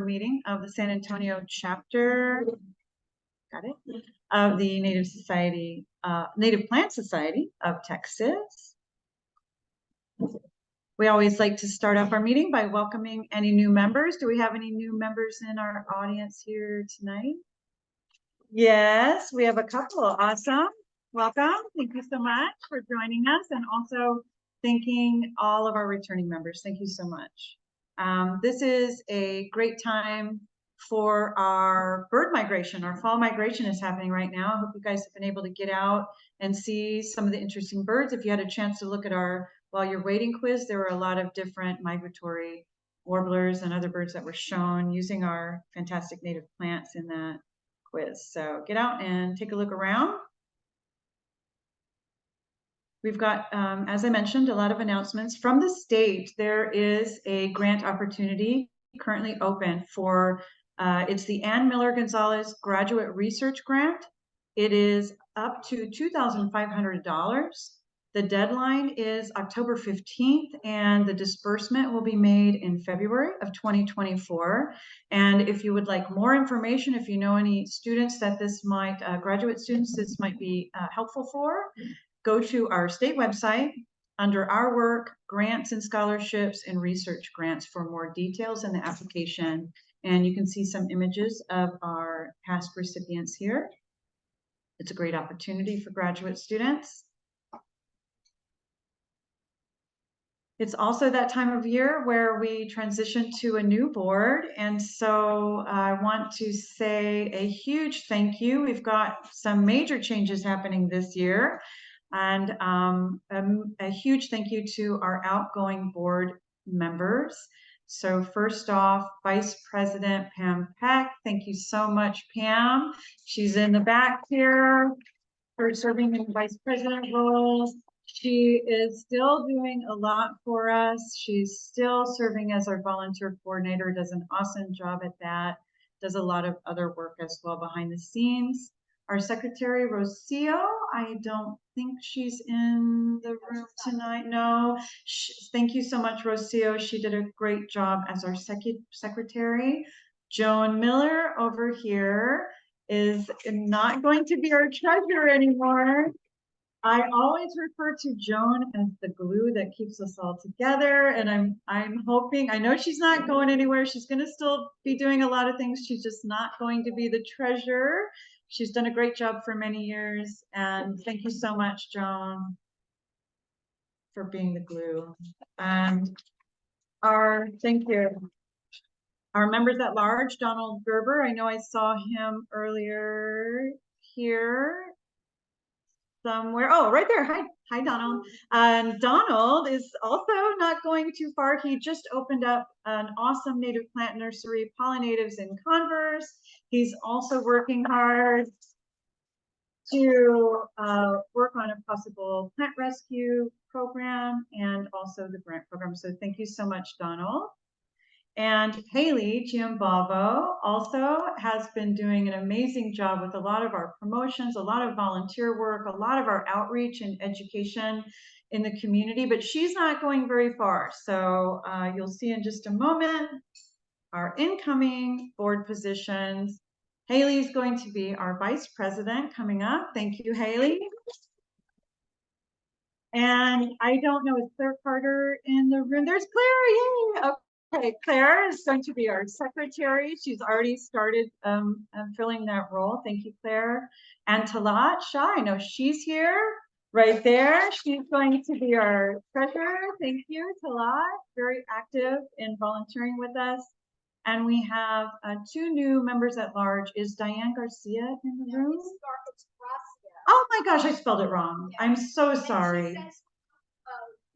meeting of the San Antonio chapter, got it, of the Native Plant Society of Texas. We always like to start off our meeting by welcoming any new members. Do we have any new members in our audience here tonight? Yes, we have a couple. Awesome. Welcome. Thank you so much for joining us, and also thanking all of our returning members. Thank you so much. This is a great time for our bird migration. Our fall migration is happening right now. I hope you guys have been able to get out and see some of the interesting birds. If you had a chance to look at our while you're waiting quiz, there were a lot of different migratory warblers and other birds that were shown using our fantastic native plants in that quiz. So get out and take a look around. We've got, as I mentioned, a lot of announcements from the state. There is a grant opportunity currently open for, it's the Ann Miller Gonzalez Graduate Research Grant. It is up to $2,500. The deadline is October 15th, and the disbursement will be made in February of 2024. And if you would like more information, if you know any students that this might, graduate students, this might be helpful for, go to our state website under our work, grants and scholarships and research grants for more details in the application. And you can see some images of our past recipients here. It's a great opportunity for graduate students. It's also that time of year where we transition to a new board. And so I want to say a huge thank you. We've got some major changes happening this year. And a huge thank you to our outgoing board members. So first off, Vice President Pam Peck. Thank you so much, Pam. She's in the back here for serving in vice president roles. She is still doing a lot for us. She's still serving as our volunteer coordinator, does an awesome job at that, does a lot of other work as well behind the scenes. Our secretary, Rocio, I don't think she's in the room tonight. No, thank you so much, Rocio. She did a great job as our secretary. Joan Miller over here is not going to be our treasurer anymore. I always refer to Joan as the glue that keeps us all together, and I'm hoping, I know she's not going anywhere. She's going to still be doing a lot of things. She's just not going to be the treasurer. She's done a great job for many years, and thank you so much, Joan, for being the glue. And thank you. Our members at large, Donald Gerber, I know I saw him earlier here somewhere. Oh, right there. Hi, Donald. And Donald is also not going too far. He just opened up an awesome native plant nursery, Pollinatives in Converse. He's also working hard to work on a possible plant rescue program and also the grant program. So thank you so much, Donald. And Haley Giambavo also has been doing an amazing job with a lot of our promotions, a lot of volunteer work, a lot of our outreach and education in the community, but she's not going very far. So you'll see in just a moment our incoming board positions. Haley's going to be our vice president coming up. Thank you, Haley. And I don't know, is Claire Carter in the room? There's Claire, yay! Okay, Claire is going to be our secretary. She's already started filling that role. Thank you, Claire. And Talat Shah, I know she's here, right there. She's going to be our treasurer. Thank you, Talat. Very active in volunteering with us. And we have two new members at large. Is Diane Garcia in the room? Oh my gosh, I spelled it wrong. Yeah. I'm so sorry.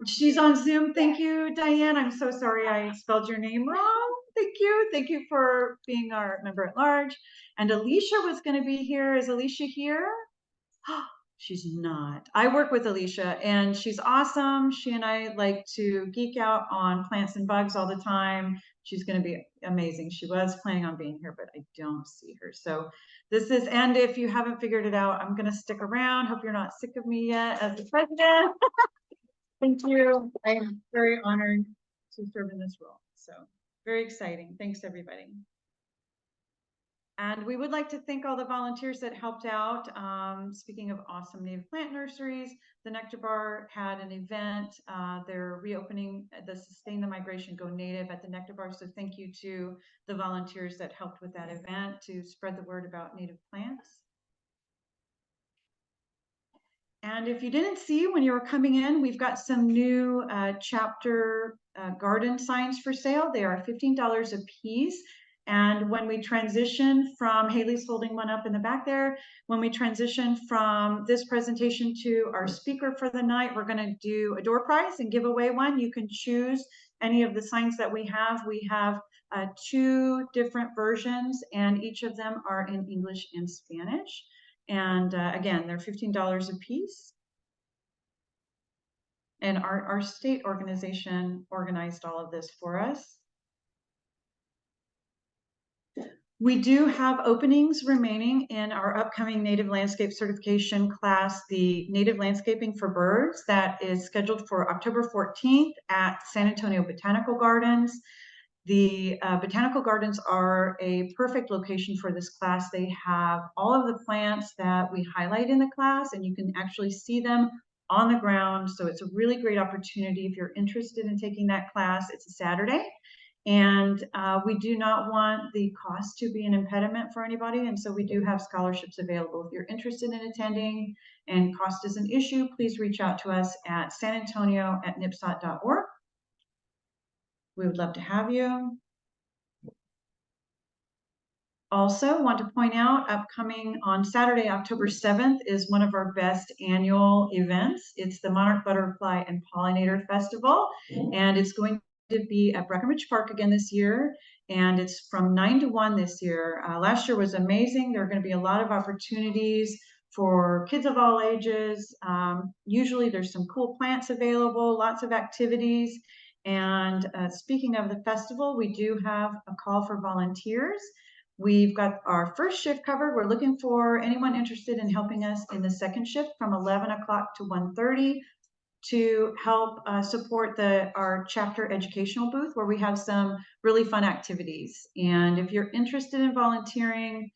She's on Zoom. Thank you, Diane. I'm so sorry I spelled your name wrong. Thank you. Thank you for being our member at large. And Alicia was going to be here. Is Alicia here? She's not. I work with Alicia and she's awesome. She and I like to geek out on plants and bugs all the time. She's going to be amazing. She was planning on being here, but I don't see her. So this is, and if you haven't figured it out, I'm going to stick around. Hope you're not sick of me yet as the president. Thank you. I am very honored to serve in this role. So Very exciting. Thanks, everybody. And we would like to thank all the volunteers that helped out. Speaking of awesome native plant nurseries, the Nectar Bar had an event. They're reopening the Sustain the Migration Go Native at the Nectar Bar. So thank you to the volunteers that helped with that event to spread the word about native plants. And if you didn't see when you were coming in, we've got some new chapter garden signs for sale. They are $15 a piece. And when we transition from, Haley's holding one up in the back there, when we transition from this presentation to our speaker for the night, we're going to do a door prize and give away one. You can choose any of the signs that we have. We have 2 different versions, and each of them are in English and Spanish. And again, they're $15 a piece. And our state organization organized all of this for us. We do have openings remaining in our upcoming Native Landscape Certification class, the Native Landscaping for Birds, that is scheduled for October 14th at San Antonio Botanical Gardens. The Botanical Gardens are a perfect location for this class. They have all of the plants that we highlight in the class, and you can actually see them on the ground. So it's a really great opportunity if you're interested in taking that class. It's a Saturday. And we do not want the cost to be an impediment for anybody. And so we do have scholarships available. If you're interested in attending and cost is an issue, please reach out to us at sanantonio@nipsot.org. We would love to have you. Also want to point out, upcoming on Saturday, October 7th is one of our best annual events. It's the Monarch Butterfly and Pollinator Festival, and it's going to be at Breckenridge Park again this year, and it's from 9 to 1 this year. Last year was amazing. There are going to be a lot of opportunities for kids of all ages. Usually there's some cool plants available, lots of activities. And speaking of the festival, we do have a call for volunteers. We've got our first shift covered. We're looking for anyone interested in helping us in the second shift from 11 o'clock to 1:30 to help support our chapter educational booth, where we have some really fun activities. And if you're interested in volunteering,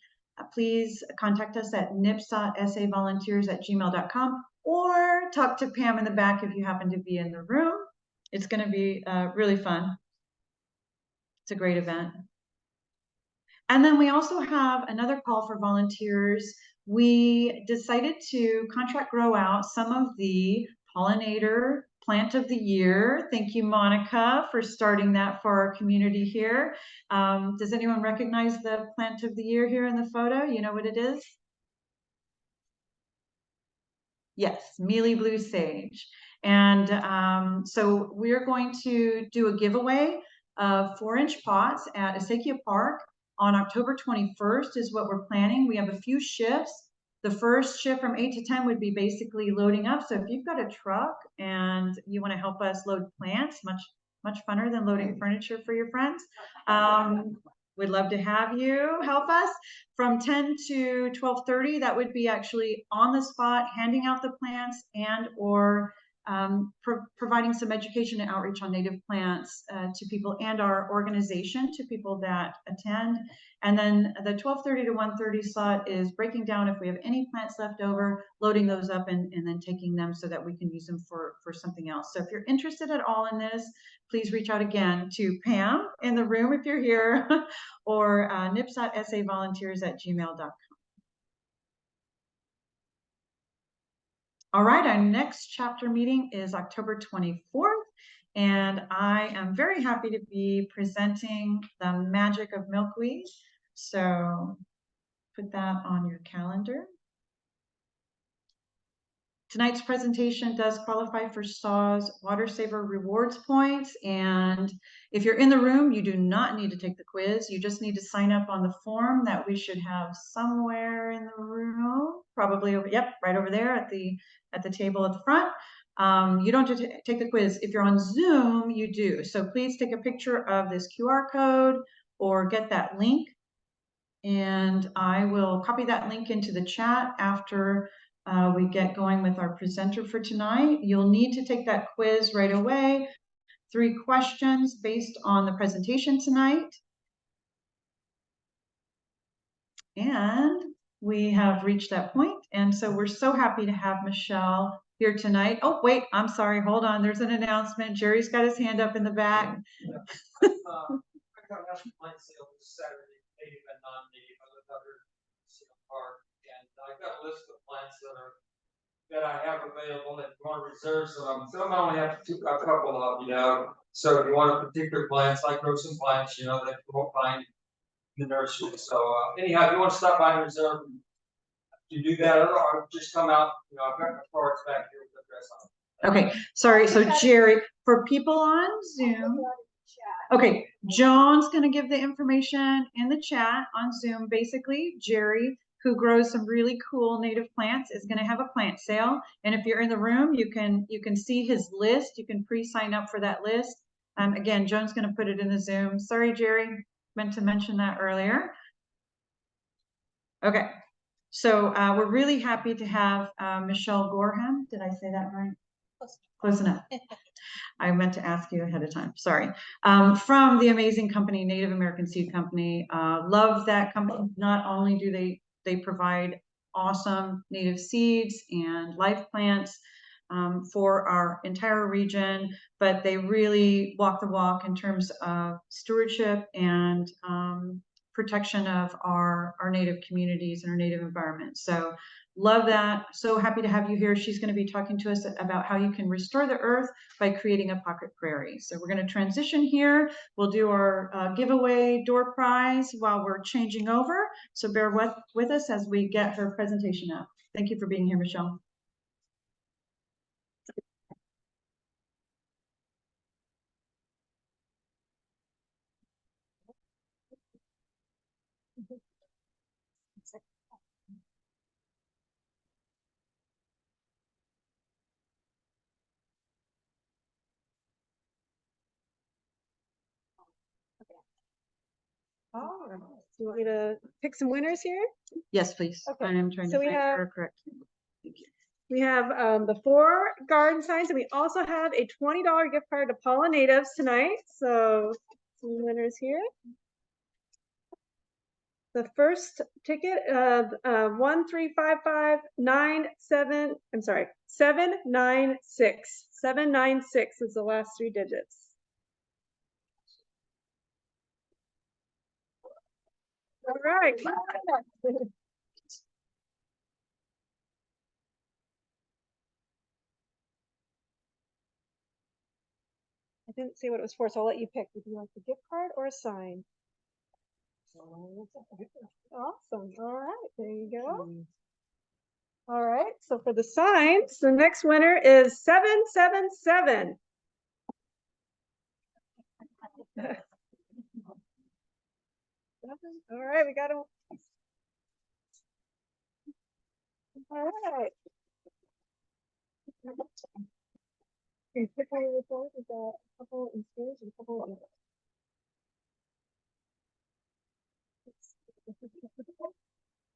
please contact us at nipsotsavolunteers@gmail.com or talk to Pam in the back if you happen to be in the room. It's going to be really fun. It's a great event. And then we also have another call for volunteers. We decided to contract grow out some of the pollinator plant of the year. Thank you, Monica, for starting that for our community here. Does anyone recognize the plant of the year here in the photo? You know what it is? Yes, mealy blue sage. And so we're going to do a giveaway of 4-inch pots at Asakia Park on October 21st is what we're planning. We have a few shifts. The first shift from 8 to 10 would be basically loading up. So if you've got a truck and you want to help us load plants, much funner than loading furniture for your friends, we'd love to have you help us. From 10 to 12:30, that would be actually on the spot, handing out the plants and or providing some education and outreach on native plants to people and our organization to people that attend. And then the 12:30 to 1:30 slot is breaking down if we have any plants left over, loading those up and then taking them so that we can use them for something else. So if you're interested at all in this, please reach out again to Pam in the room if you're here, or nipsotsavolunteers@gmail.com. All right, our next chapter meeting is October 24th, and I am very happy to be presenting the magic of milkweed. So put that on your calendar. Tonight's presentation does qualify for SAW's Water Saver Rewards points, and if you're in the room, you do not need to take the quiz. You just need to sign up on the form that we should have somewhere in the room, probably over, yep, right over there at the table at the front. You don't have to take the quiz. If you're on Zoom, you do. So please take a picture of this QR code or get that link, and I will copy that link into the chat after we get going with our presenter for tonight. You'll need to take that quiz right away. 3 questions based on the presentation tonight. And we have reached that point, and so we're so happy to have Michelle here tonight. Oh, wait, I'm sorry, hold on, there's an announcement. Jerry's got his hand up in the back. I got a plant sale this Saturday, native and non-native. I live out here in Seal Park, and I've got a list of plants that I have available, and if you want to reserve some, I only have a couple of, So if you want a particular plants, like grow some plants, that you won't find in the nursery. So anyhow, if you want to stop by and reserve, you do that, or just come out. I've got my cards back here with the address on it. Okay, sorry, so Jerry, for people on Zoom, okay, Joan's gonna give the information in the chat on Zoom. Basically, Jerry, who grows some really cool native plants, is gonna have a plant sale. And if you're in the room, you can see his list. You can pre-sign up for that list. Again, Joan's gonna put it in the Zoom. Sorry, Jerry, meant to mention that earlier. Okay, so we're really happy to have Michelle Gorham. Did I say that right? Close enough. I meant to ask you ahead of time. Sorry. From the amazing company, Native American Seed Company. Love that company. Not only do they provide awesome native seeds and live plants for our entire region, but they really walk the walk in terms of stewardship and protection of our native communities and our native environment. So love that. So happy to have you here. She's going to be talking to us about how you can restore the earth by creating a pocket prairie. So we're going to transition here. We'll do our giveaway door prize while we're changing over. So bear with us as we get her presentation up. Thank you for being here, Michelle. Oh, do you want me to pick some winners here? Yes, please. Okay. I am trying to find her correct. Thank you. We have the 4 garden signs, and we also have a $20 gift card to Pollinatives tonight. So some winners here. The first ticket, 13559 I'm sorry, 796. 796 is the last 3 digits. All right. I didn't say what it was for, so I'll let you pick. Would you like the gift card or a sign? Awesome. All right, there you go. All right, so for the signs, the next winner is 777. All right, we got him. All right. Okay, a couple in stage and a couple in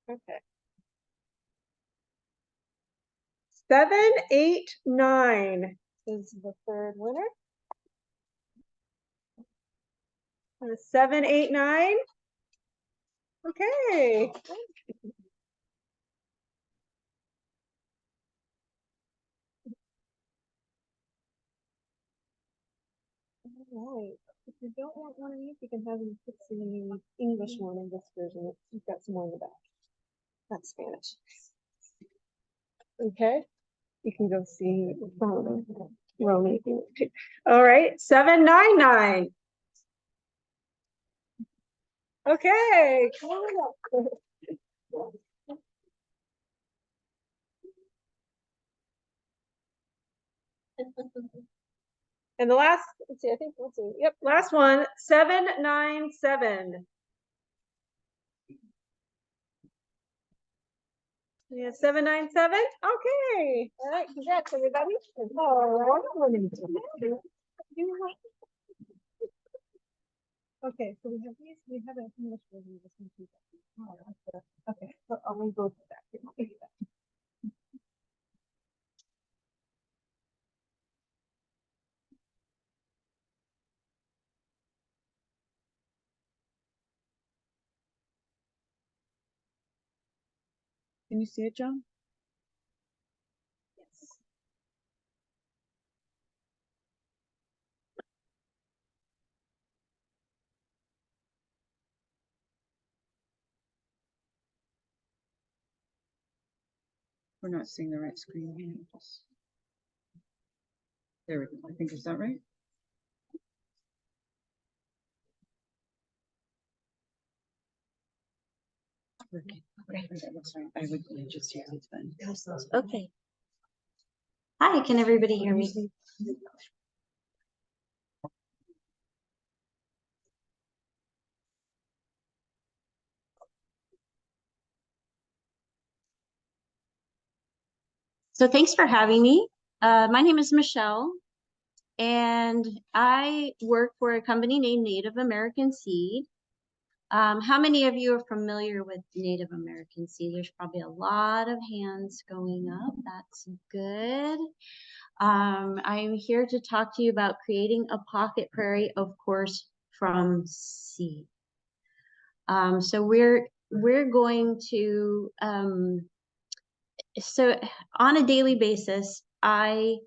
okay. 789 is the third winner. 789. Okay. All right. If you don't want one of these, you can have them fix the English one in this version. You've got some more in the back. That's Spanish. Okay. You can go see Roman. All right. 799. Okay. Come on up. And the last, let's see, yep, last one, 797. Yeah, 797. Okay. All right, congrats, everybody. Okay, so we have these, we have an English version of this one too. Okay, so I'm gonna go to that. Can you see it, John? Yes. We're not seeing the right screen here. There we go. I think, is that right? Okay. That's fine. I would just use it then. Okay. Hi, can everybody hear me? So thanks for having me. My name is Michelle, and I work for a company named Native American Seed. How many of you are familiar with Native American Seed? There's probably a lot of hands going up. That's good. I'm here to talk to you about creating a pocket prairie, of course, from seed. So we're going to so on a daily basis, I'm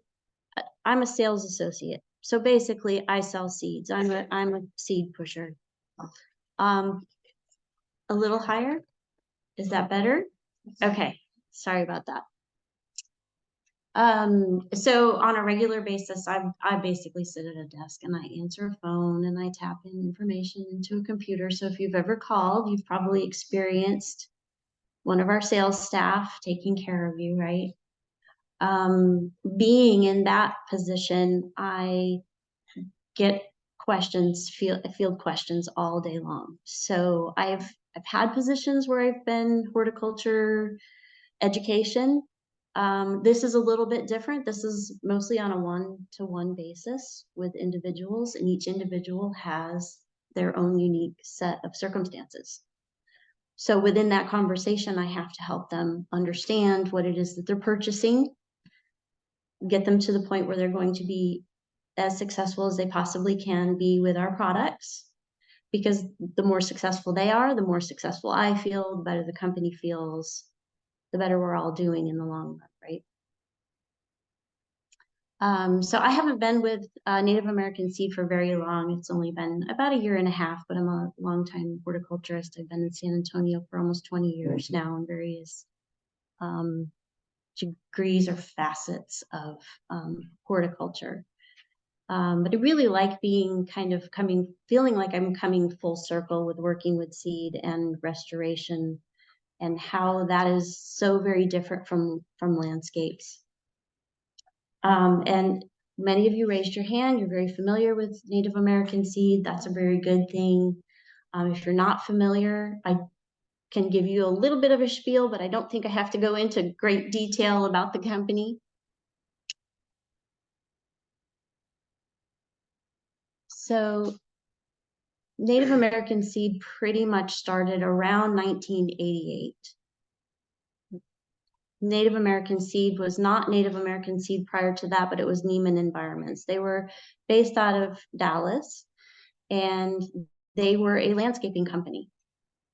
a sales associate. So basically, I sell seeds. I'm a seed pusher. A little higher. Is that better? Okay. Sorry about that. So on a regular basis, I basically sit at a desk and I answer a phone and I tap in information into a computer. So if you've ever called, you've probably experienced one of our sales staff taking care of you, right? Being in that position, I get questions, field questions all day long. So I've had positions where I've been horticulture education. This is a little bit different. This is mostly on a one-to-one basis with individuals, and each individual has their own unique set of circumstances. So within that conversation, I have to help them understand what it is that they're purchasing, get them to the point where they're going to be as successful as they possibly can be with our products. Because the more successful they are, the more successful I feel, the better the company feels, the better we're all doing in the long run, right? So I haven't been with Native American Seed for very long. It's only been about a year and a half, but I'm a longtime horticulturist. I've been in San Antonio for almost 20 years now in various degrees or facets of horticulture. But I really like being feeling like I'm coming full circle with working with seed and restoration and how that is so very different from landscapes. And many of you raised your hand. You're very familiar with Native American Seed. That's a very good thing. If you're not familiar, I can give you a little bit of a spiel, but I don't think I have to go into great detail about the company. So Native American Seed pretty much started around 1988. Native American Seed was not Native American Seed prior to that, but it was Neiman Environments. They were based out of Dallas, and they were a landscaping company.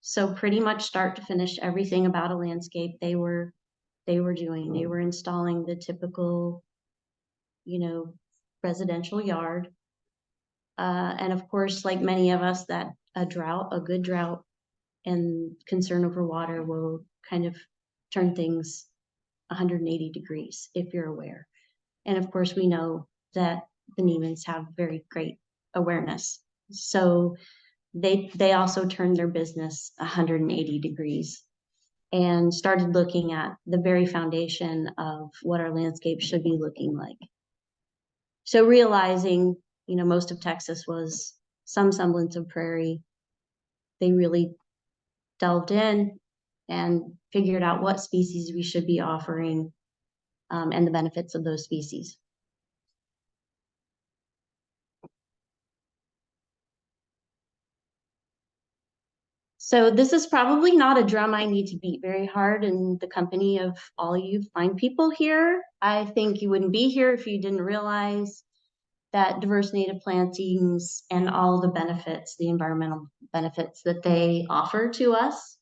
So pretty much start to finish, everything about a landscape they were doing. They were installing the typical, residential yard. And of course, like many of us, that a good drought and concern over water will kind of turn things 180 degrees, if you're aware. And of course, we know that the Neimans have very great awareness. So they also turned their business 180 degrees and started looking at the very foundation of what our landscape should be looking like. So realizing, most of Texas was some semblance of prairie, they really delved in and figured out what species we should be offering and the benefits of those species. So this is probably not a drum I need to beat very hard in the company of all you fine people here. I think you wouldn't be here if you didn't realize that diverse native plantings and all the benefits, the environmental benefits that they offer to us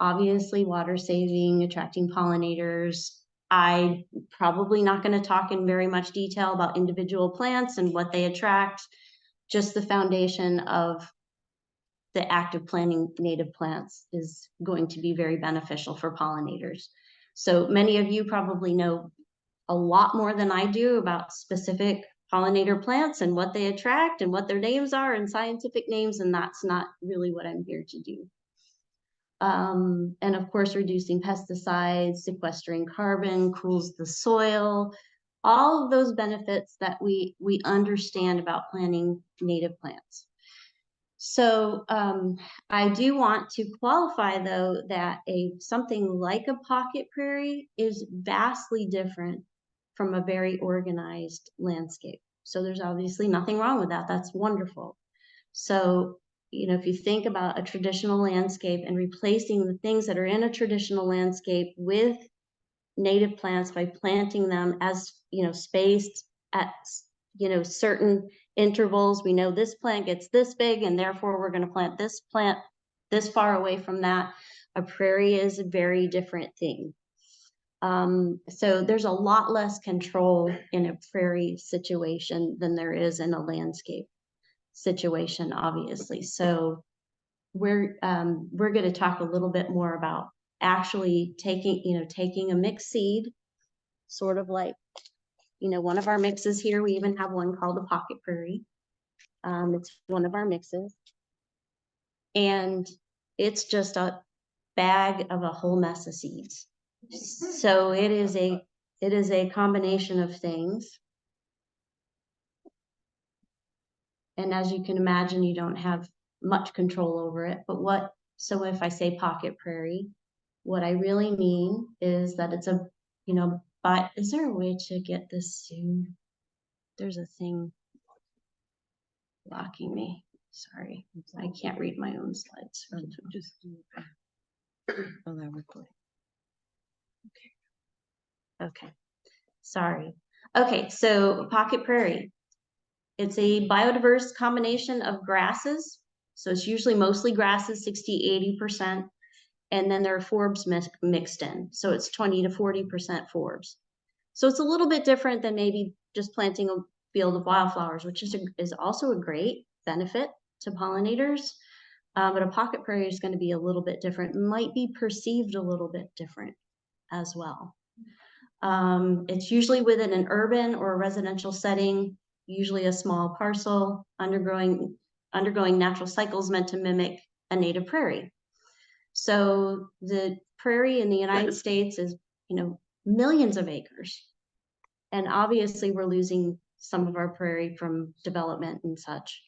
obviously water saving, attracting pollinators. I'm probably not going to talk in very much detail about individual plants and what they attract, just the foundation of the act of planting native plants is going to be very beneficial for pollinators. So many of you probably know a lot more than I do about specific pollinator plants and what they attract and what their names are and scientific names, and that's not really what I'm here to do. And of course, reducing pesticides, sequestering carbon, cools the soil, all of those benefits that we understand about planting native plants. So I do want to qualify, though, that something like a pocket prairie is vastly different from a very organized landscape. So there's obviously nothing wrong with that. That's wonderful. So, you know, if you think about a traditional landscape and replacing the things that are in a traditional landscape with native plants by planting them as, you know, spaced at, you know, certain intervals. We know this plant gets this big and therefore we're going to plant this plant this far away from that. A prairie is a very different thing. So there's a lot less control in a prairie situation than there is in a landscape situation, obviously. So we're going to talk a little bit more about actually taking a mixed seed, sort of like, you know, one of our mixes here. We even have one called the pocket prairie. It's one of our mixes, and it's just a bag of a whole mess of seeds. So it is a combination of things. And as you can imagine, you don't have much control over it. But so if I say pocket prairie, what I really mean is that it's a, you know, but is there a way to get this soon? There's a thing blocking me. Sorry, I can't read my own slides. Just do that. Allow recording. Okay, sorry. Okay, so pocket prairie. It's a biodiverse combination of grasses. So it's usually mostly grasses, 60–80%. And then there are forbs mixed in. So it's 20 to 40% forbs. So it's a little bit different than maybe just planting a field of wildflowers, which is also a great benefit to pollinators. But a pocket prairie is going to be a little bit different, might be perceived a little bit different as well. It's usually within an urban or a residential setting, usually a small parcel, undergoing natural cycles meant to mimic a native prairie. So the prairie in the United States is, you know, millions of acres. And obviously we're losing some of our prairie from development and such.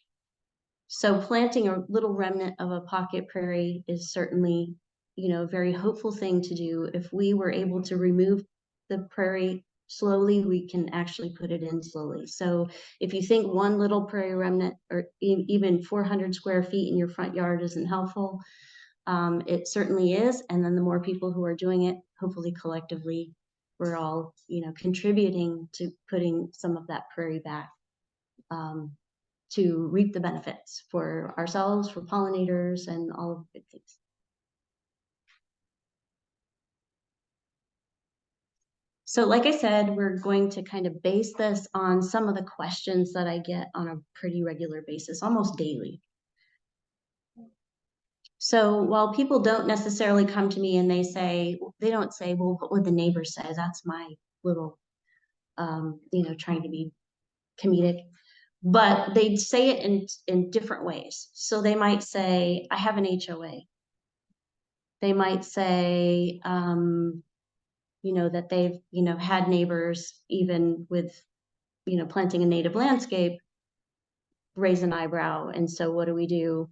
So planting a little remnant of a pocket prairie is certainly, you know, a very hopeful thing to do. If we were able to remove the prairie slowly, we can actually put it in slowly. So if you think one little prairie remnant or even 400 square feet in your front yard isn't helpful, it certainly is. And then the more people who are doing it, hopefully collectively, we're all, you know, contributing to putting some of that prairie back to reap the benefits for ourselves, for pollinators, and all of the good things. So like I said, we're going to kind of base this on some of the questions that I get on a pretty regular basis, almost daily. So while people don't necessarily come to me and they don't say, well, what would the neighbor say? That's my little, you know, trying to be comedic. But they'd say it in different ways. So they might say, I have an HOA. They might say, you know, that they've, you know, had neighbors, even with, you know, planting a native landscape, raise an eyebrow. And so what do we do?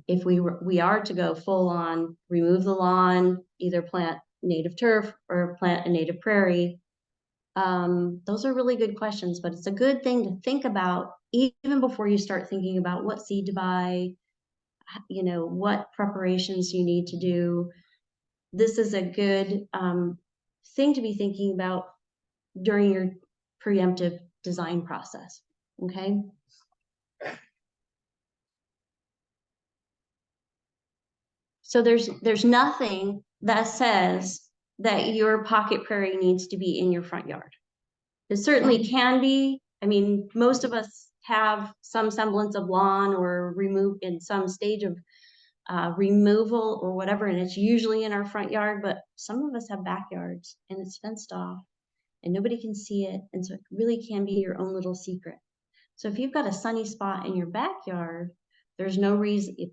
If we are to go full on, remove the lawn, either plant native turf or plant a native prairie, those are really good questions, but it's a good thing to think about even before you start thinking about what seed to buy, you know, what preparations you need to do. This is a good thing to be thinking about during your preemptive design process, okay? So there's nothing that says that your pocket prairie needs to be in your front yard. It certainly can be. I mean, most of us have some semblance of lawn or remove in some stage of removal or whatever, and it's usually in our front yard, but some of us have backyards and it's fenced off and nobody can see it. And so it really can be your own little secret. So if you've got a sunny spot in your backyard, there's no reason, if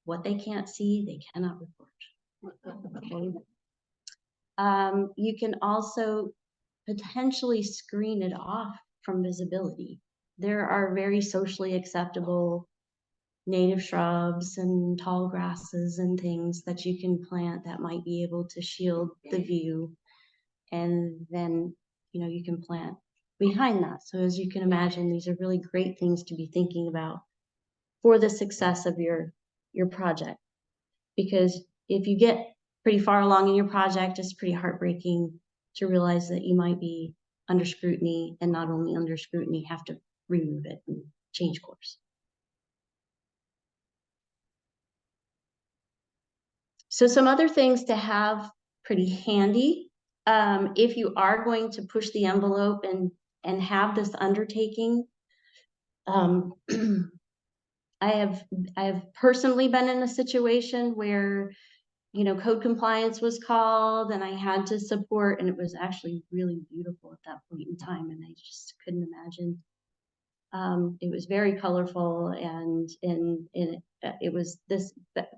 what they can't see, they cannot report. Okay. You can also potentially screen it off from visibility. There are very socially acceptable native shrubs and tall grasses and things that you can plant that might be able to shield the view. And then, you can plant behind that. So as you can imagine, these are really great things to be thinking about for the success of your project. Because if you get pretty far along in your project, it's pretty heartbreaking to realize that you might be under scrutiny, and not only under scrutiny, have to remove it and change course. So some other things to have pretty handy, if you are going to push the envelope and have this undertaking. I have personally been in a situation where, code compliance was called and I had to support, and it was actually really beautiful at that point in time, and I just couldn't imagine. It was very colorful, and it was this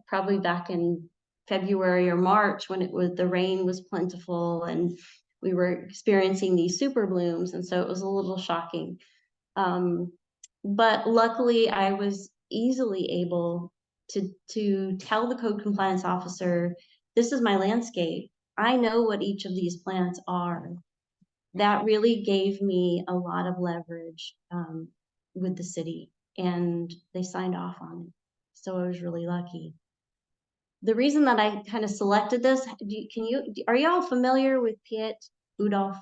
probably back in February or March when the rain was plentiful and we were experiencing these super blooms, and so it was a little shocking. But luckily I was easily able to tell the code compliance officer, this is my landscape. I know what each of these plants are. That really gave me a lot of leverage with the city, and they signed off on it. So I was really lucky. The reason that I kind of selected this, are you all familiar with Piet Udolf?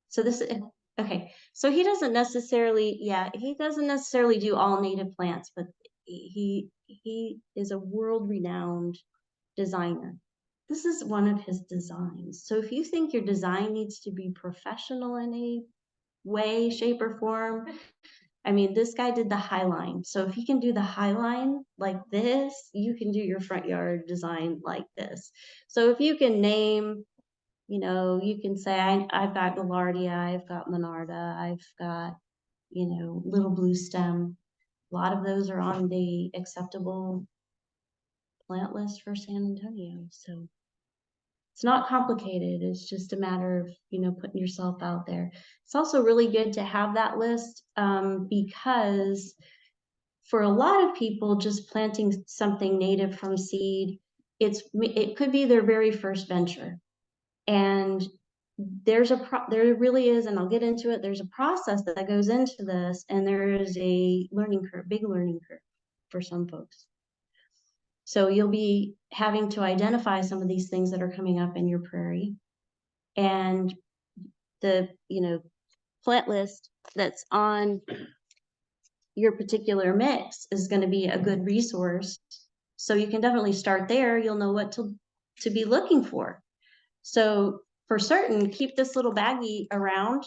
So this is, okay. So he doesn't necessarily do all native plants, but he is a world-renowned designer. This is one of his designs. So if you think your design needs to be professional in any way, shape, or form, I mean, this guy did the high line. So if he can do the high line like this, you can do your front yard design like this. So if you can name, you can say, I've got Gaillardia, I've got Monarda, I've got, little blue stem. A lot of those are on the acceptable plant list for San Antonio. So it's not complicated. It's just a matter of, putting yourself out there. It's also really good to have that list because for a lot of people, just planting something native from seed, it could be their very first venture. And there really is, and I'll get into it, there's a process that goes into this, and there is a big learning curve for some folks. So you'll be having to identify some of these things that are coming up in your prairie, and the plant list that's on your particular mix is going to be a good resource. So you can definitely start there. You'll know what to be looking for. So for certain, keep this little baggie around,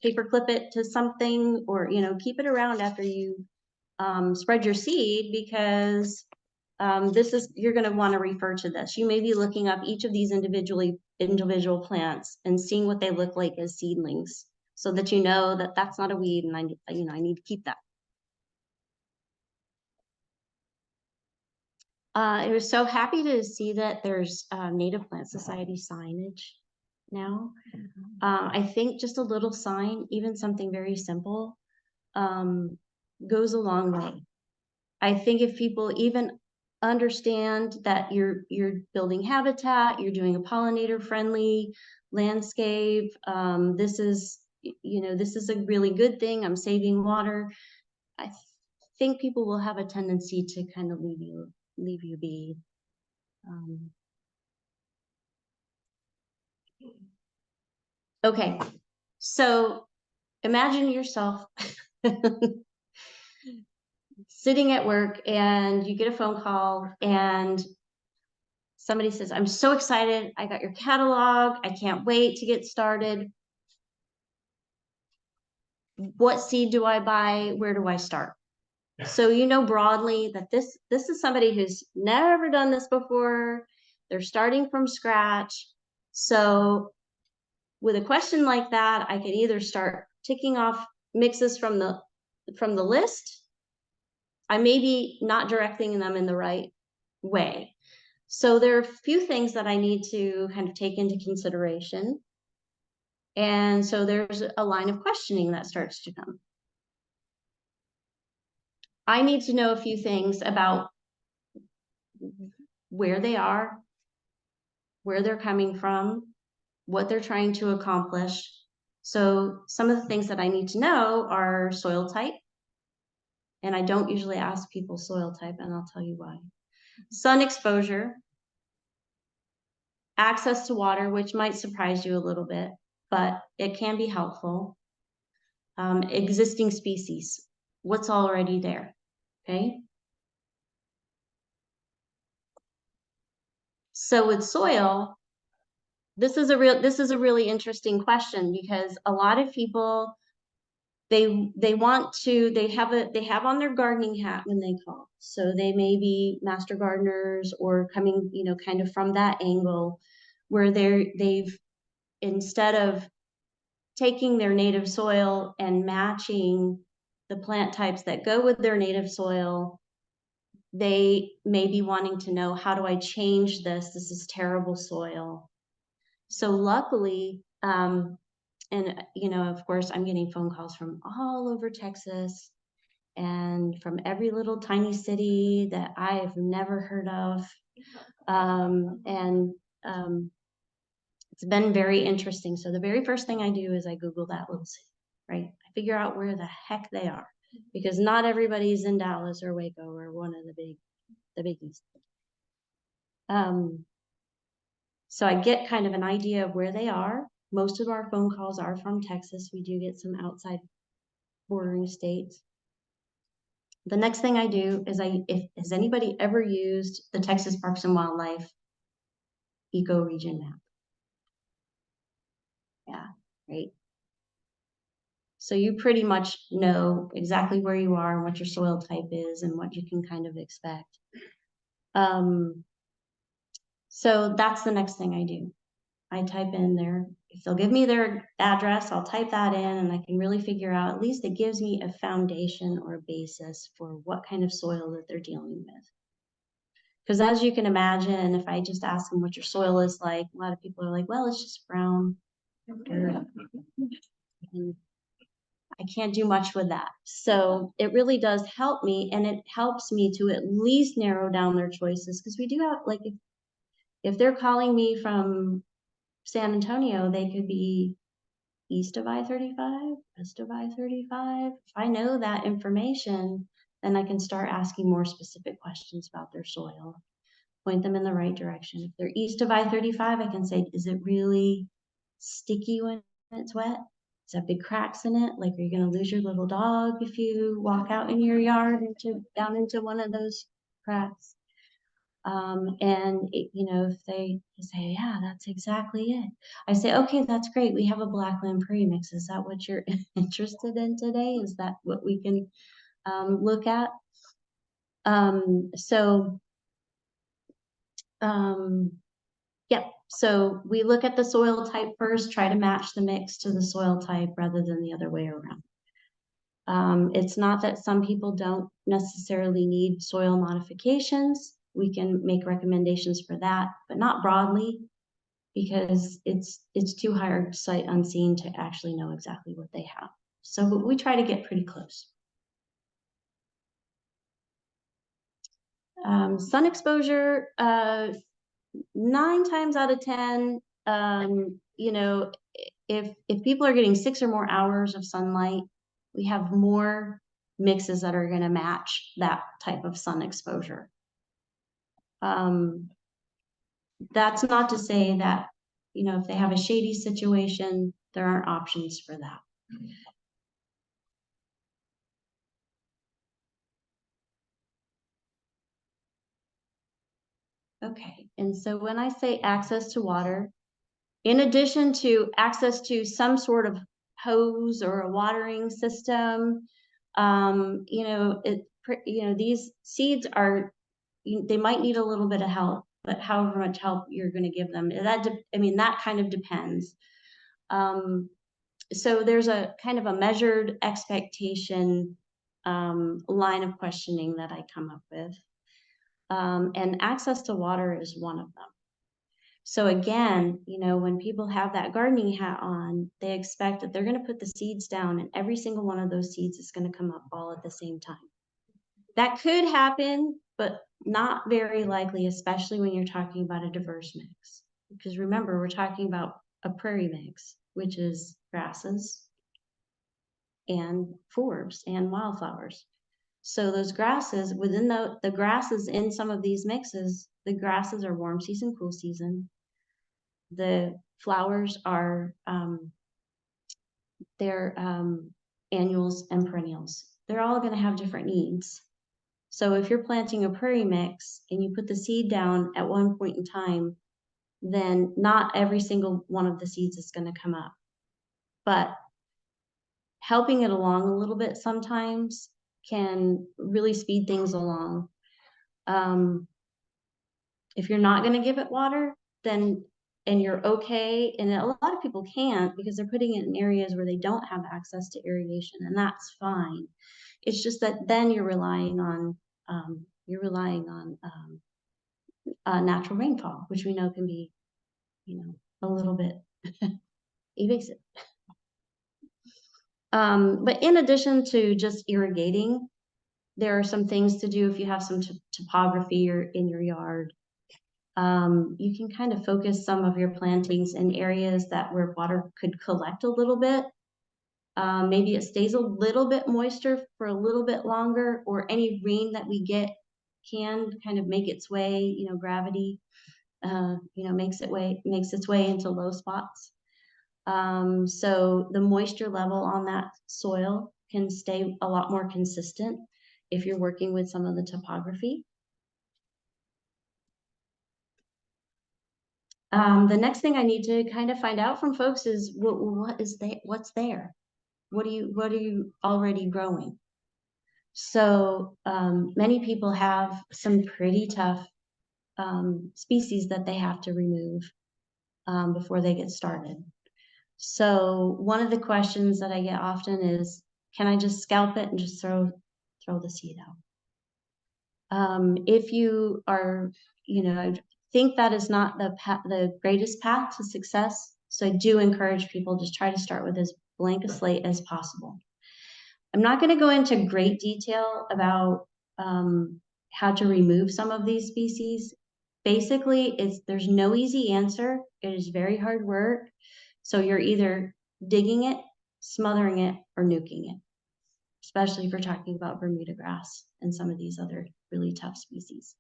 paper clip it to something, or, keep it around after you spread your seed, because you're going to want to refer to this. You may be looking up each of these individual plants and seeing what they look like as seedlings, so that you know that that's not a weed, and I need to keep that. I was so happy to see that there's Native Plant Society signage now. I think just a little sign, even something very simple, goes a long way. I think if people even understand that you're building habitat, you're doing a pollinator friendly landscape, this is a really good thing. I'm saving water. I think people will have a tendency to kind of leave you be. Okay, so imagine yourself sitting at work and you get a phone call and somebody says, I'm so excited. I got your catalog. I can't wait to get started. What seed do I buy? Where do I start? So you know broadly that this is somebody who's never done this before. They're starting from scratch. So with a question like that, I could either start ticking off mixes from the list. I may be not directing them in the right way. So there are a few things that I need to kind of take into consideration. And so there's a line of questioning that starts to come. I need to know a few things about where they are, where they're coming from, what they're trying to accomplish. So some of the things that I need to know are soil type. And I don't usually ask people soil type, and I'll tell you why. Sun exposure, access to water, which might surprise you a little bit, but it can be helpful. Existing species, what's already there, okay? So with soil, this is a really interesting question because a lot of people, they have on their gardening hat when they call. So they may be master gardeners or coming, you know, kind of from that angle where they've instead of taking their native soil and matching the plant types that go with their native soil, they may be wanting to know, how do I change this? This is terrible soil. So luckily, and you know, of course, I'm getting phone calls from all over Texas and from every little tiny city that I've never heard of. It's been very interesting. So the very first thing I do is I Google that little city, right? I figure out where the heck they are, because not everybody's in Dallas or Waco or one of the biggies. So I get kind of an idea of where they are. Most of our phone calls are from Texas. We do get some outside bordering states. The next thing I do is has anybody ever used the Texas Parks and Wildlife ecoregion map? Yeah, right. So you pretty much know exactly where you are and what your soil type is and what you can kind of expect. So that's the next thing I do. I type in there, if they'll give me their address, I'll type that in and I can really figure out, at least it gives me a foundation or a basis for what kind of soil that they're dealing with. Because as you can imagine, if I just ask them what your soil is like, a lot of people are like, well, it's just brown dirt. I can't do much with that. So it really does help me, and it helps me to at least narrow down their choices, because we do have, like, if they're calling me from San Antonio, they could be east of I-35, west of I-35. If I know that information, then I can start asking more specific questions about their soil, point them in the right direction. If they're east of I-35, I can say, is it really sticky when it's wet? Does it have big cracks in it? Like, are you going to lose your little dog if you walk out in your yard down into one of those cracks? You know, if they say, yeah, that's exactly it, I say, okay, that's great. We have a blackland prairie mix. Is that what you're interested in today? Is that what we can look at? Yeah, so we look at the soil type first, try to match the mix to the soil type rather than the other way around. It's not that some people don't necessarily need soil modifications. We can make recommendations for that, but not broadly, because it's too hard sight unseen to actually know exactly what they have. So but we try to get pretty close. Sun exposure, 9 times out of 10, you know, if people are getting 6 or more hours of sunlight, we have more mixes that are going to match that type of sun exposure. That's not to say that, you know, if they have a shady situation, there aren't options for that. Okay, and so when I say access to water, in addition to access to some sort of hose or a watering system, you know, these seeds are, they might need a little bit of help, but however much help you're going to give them, I mean, that kind of depends. So there's a kind of a measured expectation line of questioning that I come up with. And access to water is one of them. So again, you know, when people have that gardening hat on, they expect that they're going to put the seeds down and every single one of those seeds is going to come up all at the same time. That could happen, but not very likely, especially when you're talking about a diverse mix. Because remember, we're talking about a prairie mix, which is grasses and forbs and wildflowers. So those grasses, within the grasses in some of these mixes, the grasses are warm season, cool season. The flowers are they're annuals and perennials. They're all going to have different needs. So if you're planting a prairie mix and you put the seed down at one point in time, then not every single one of the seeds is going to come up. But helping it along a little bit sometimes can really speed things along. If you're not going to give it water, then, and you're okay, and a lot of people can't because they're putting it in areas where they don't have access to irrigation, and that's fine. It's just that then you're relying on natural rainfall, which we know can be, you know, a little bit evasive. But in addition to just irrigating, there are some things to do if you have some topography or in your yard. You can kind of focus some of your plantings in areas that where water could collect a little bit. Maybe it stays a little bit moister for a little bit longer, or any rain that we get can kind of make its way, you know, gravity, you know, makes its way into low spots. So the moisture level on that soil can stay a lot more consistent if you're working with some of the topography. The next thing I need to kind of find out from folks is what's there? What are you already growing? So many people have some pretty tough species that they have to remove before they get started. So one of the questions that I get often is, can I just scalp it and just throw the seed out? If you are, you know, I think that is not the greatest path to success. So I do encourage people to try to start with as blank a slate as possible. I'm not going to go into great detail about how to remove some of these species. Basically, there's no easy answer. It is very hard work. So you're either digging it, smothering it, or nuking it, especially if you're talking about Bermuda grass and some of these other really tough species.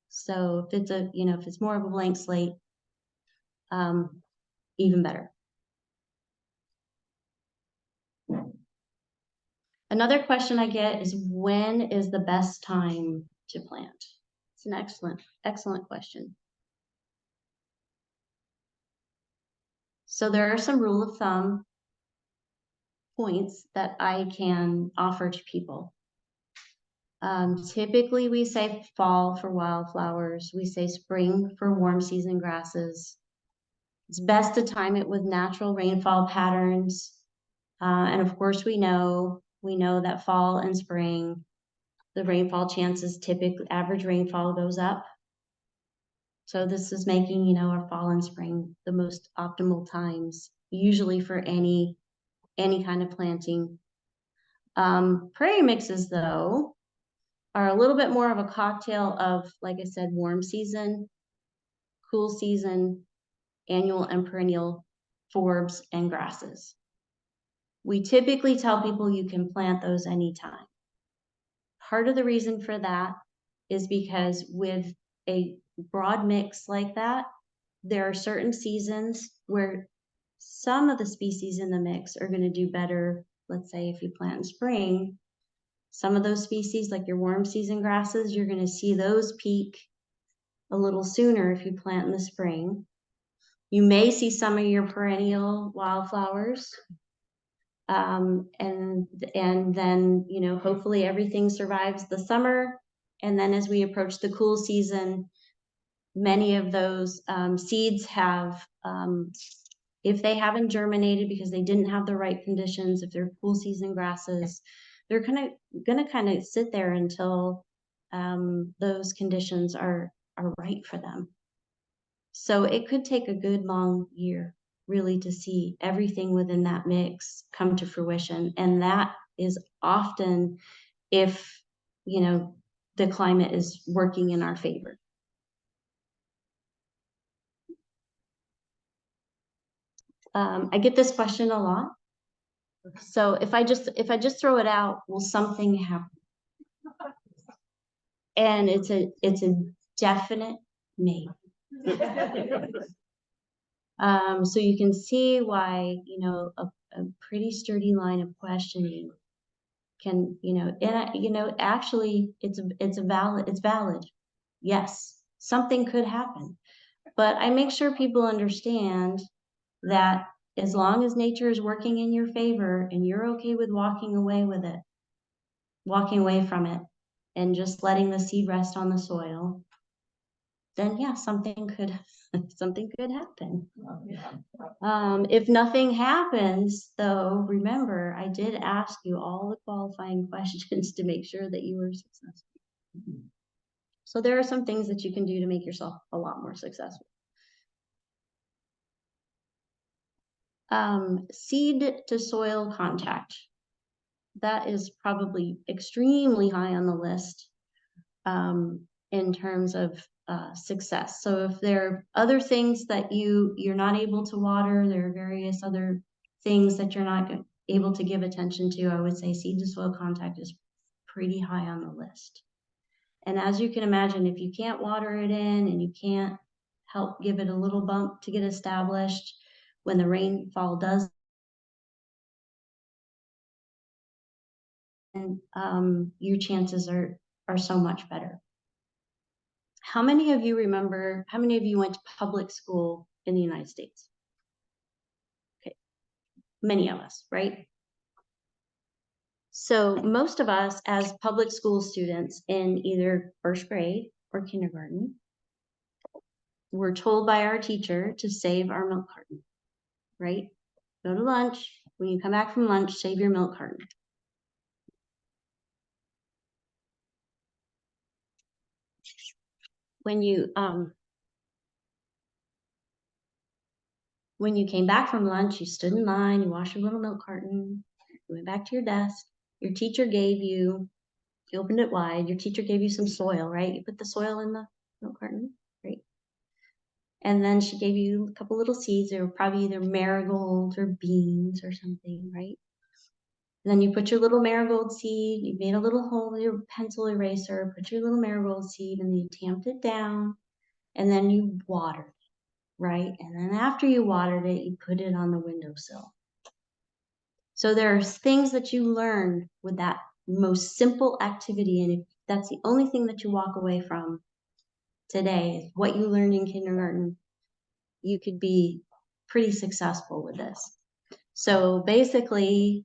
So if it's more of a blank slate, even better. Another question I get is, when is the best time to plant? It's an excellent question. So there are some rule of thumb points that I can offer to people. Typically we say fall for wildflowers. We say spring for warm season grasses. It's best to time it with natural rainfall patterns. And of course we know that fall and spring, the rainfall chances, typically average rainfall goes up. So this is making, you know, our fall and spring the most optimal times, usually for any kind of planting. Prairie mixes, though, are a little bit more of a cocktail of, like I said, warm season, cool season, annual and perennial forbs and grasses. We typically tell people you can plant those anytime. Part of the reason for that is because with a broad mix like that, there are certain seasons where some of the species in the mix are going to do better. Let's say if you plant in spring, some of those species, like your warm season grasses, you're going to see those peak a little sooner if you plant in the spring. You may see some of your perennial wildflowers. And then, you know, hopefully everything survives the summer. And then as we approach the cool season, many of those seeds have, if they haven't germinated because they didn't have the right conditions, if they're cool season grasses, they're gonna kind of sit there until those conditions are right for them. So it could take a good long year really to see everything within that mix come to fruition. And that is often if, you know, the climate is working in our favor. I get this question a lot. So if I just throw it out, will something happen? And it's a definite maybe. So you can see why, you know, a pretty sturdy line of questioning can, you know, and you know, actually it's valid. Yes, something could happen, but I make sure people understand that as long as nature is working in your favor and you're okay with walking away from it and just letting the seed rest on the soil, then yeah, something could happen. If nothing happens, though, remember, I did ask you all the qualifying questions to make sure that you were successful. So there are some things that you can do to make yourself a lot more successful. Seed to soil contact. That is probably extremely high on the list in terms of success. So if there are other things that you're not able to water, there are various other things that you're not able to give attention to, I would say seed to soil contact is pretty high on the list. And as you can imagine, if you can't water it in and you can't help give it a little bump to get established, when the rainfall does, and your chances are so much better. How many of you went to public school in the United States? Okay, many of us, right? So most of us as public school students in either first grade or kindergarten, we're told by our teacher to save our milk carton, right? Go to lunch. When you come back from lunch, save your milk carton. When you came back from lunch, you stood in line, you washed your little milk carton, you went back to your desk, your teacher you opened it wide, your teacher gave you some soil, right? You put the soil in the milk carton, right? And then she gave you a couple little seeds. They were probably either marigolds or beans or something, right? And then you put your little marigold seed, you made a little hole with your pencil eraser, put your little marigold seed, and you tamped it down, and then you watered it, right? And then after you watered it, you put it on the windowsill. So there are things that you learn with that most simple activity, and if that's the only thing that you walk away from today is what you learned in kindergarten, you could be pretty successful with this. So basically,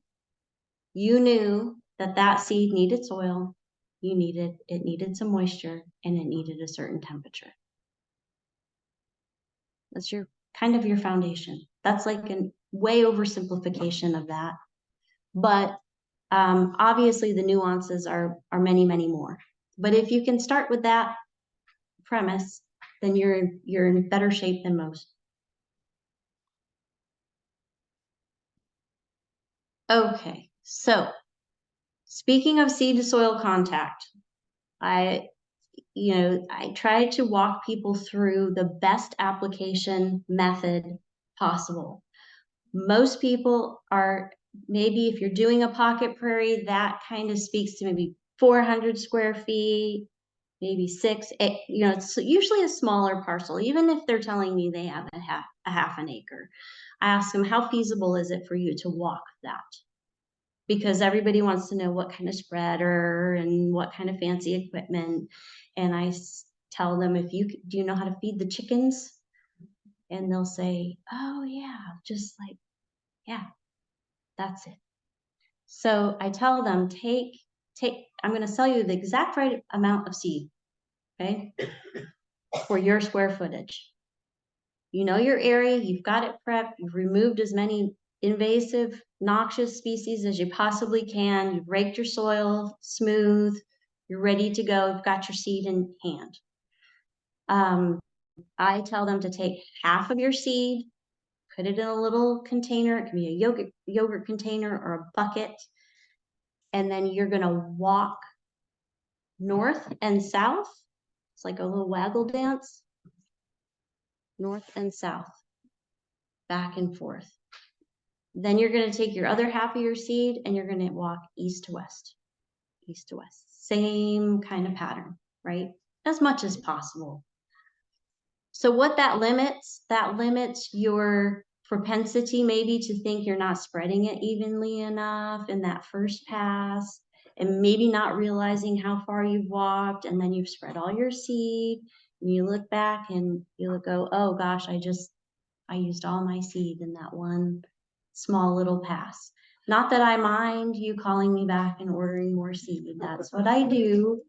you knew that seed needed soil, it needed some moisture, and it needed a certain temperature. That's your foundation. That's like a way oversimplification of that. But obviously the nuances are many, many more. But if you can start with that premise, then you're in better shape than most. Okay, so speaking of seed to soil contact, I try to walk people through the best application method possible. Most people are, maybe if you're doing a pocket prairie, that kind of speaks to maybe 400 square feet, maybe 6, 8, it's usually a smaller parcel, even if they're telling me they have a half an acre. I ask them, how feasible is it for you to walk that? Because everybody wants to know what kind of spreader and what kind of fancy equipment. And I tell them, do you know how to feed the chickens? And they'll say, oh yeah, just like, yeah, that's it. So I tell them, I'm going to sell you the exact right amount of seed, okay, for your square footage. You know your area, you've got it prepped, you've removed as many invasive, noxious species as you possibly can, you've raked your soil smooth, you're ready to go, you've got your seed in hand. I tell them to take half of your seed, put it in a little container, it can be a yogurt container or a bucket, and then you're gonna walk north and south. It's like a little waggle dance, north and south, back and forth. Then you're going to take your other half of your seed and you're going to walk east to west, east to west. Same kind of pattern, right? As much as possible. So what that limits your propensity maybe to think you're not spreading it evenly enough in that first pass, and maybe not realizing how far you've walked, and then you've spread all your seed, and you look back and you go, oh gosh, I used all my seed in that one small little pass. Not that I mind you calling me back and ordering more seed. That's what I do.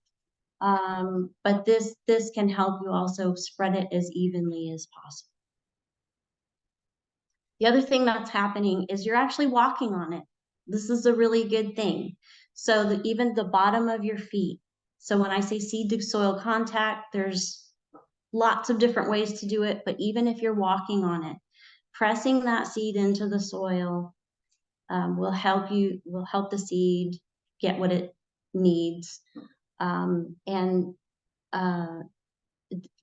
But this can help you also spread it as evenly as possible. The other thing that's happening is you're actually walking on it. This is a really good thing. So even the bottom of your feet. So when I say seed to soil contact, there's lots of different ways to do it, but even if you're walking on it, pressing that seed into the soil will help the seed get what it needs.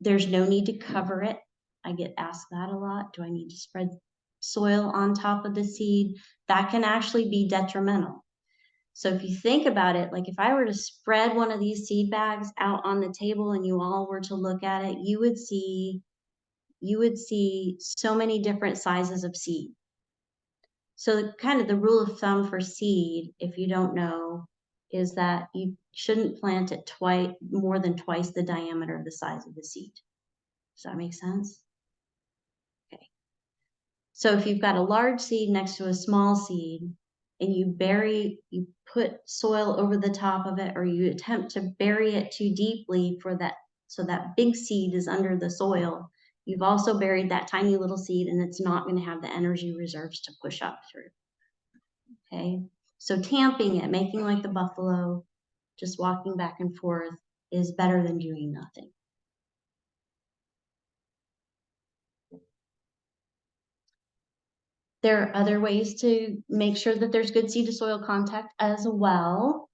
There's no need to cover it. I get asked that a lot. Do I need to spread soil on top of the seed? That can actually be detrimental. So if you think about it, like if I were to spread one of these seed bags out on the table and you all were to look at it, you would see so many different sizes of seed. So kind of the rule of thumb for seed, if you don't know, is that you shouldn't plant it more than twice the diameter of the size of the seed. Does that make sense? Okay. So if you've got a large seed next to a small seed and you put soil over the top of it, or you attempt to bury it too deeply so that big seed is under the soil, you've also buried that tiny little seed and it's not going to have the energy reserves to push up through. Okay, so tamping it, making like the buffalo, just walking back and forth is better than doing nothing. There are other ways to make sure that there's good seed to soil contact as well.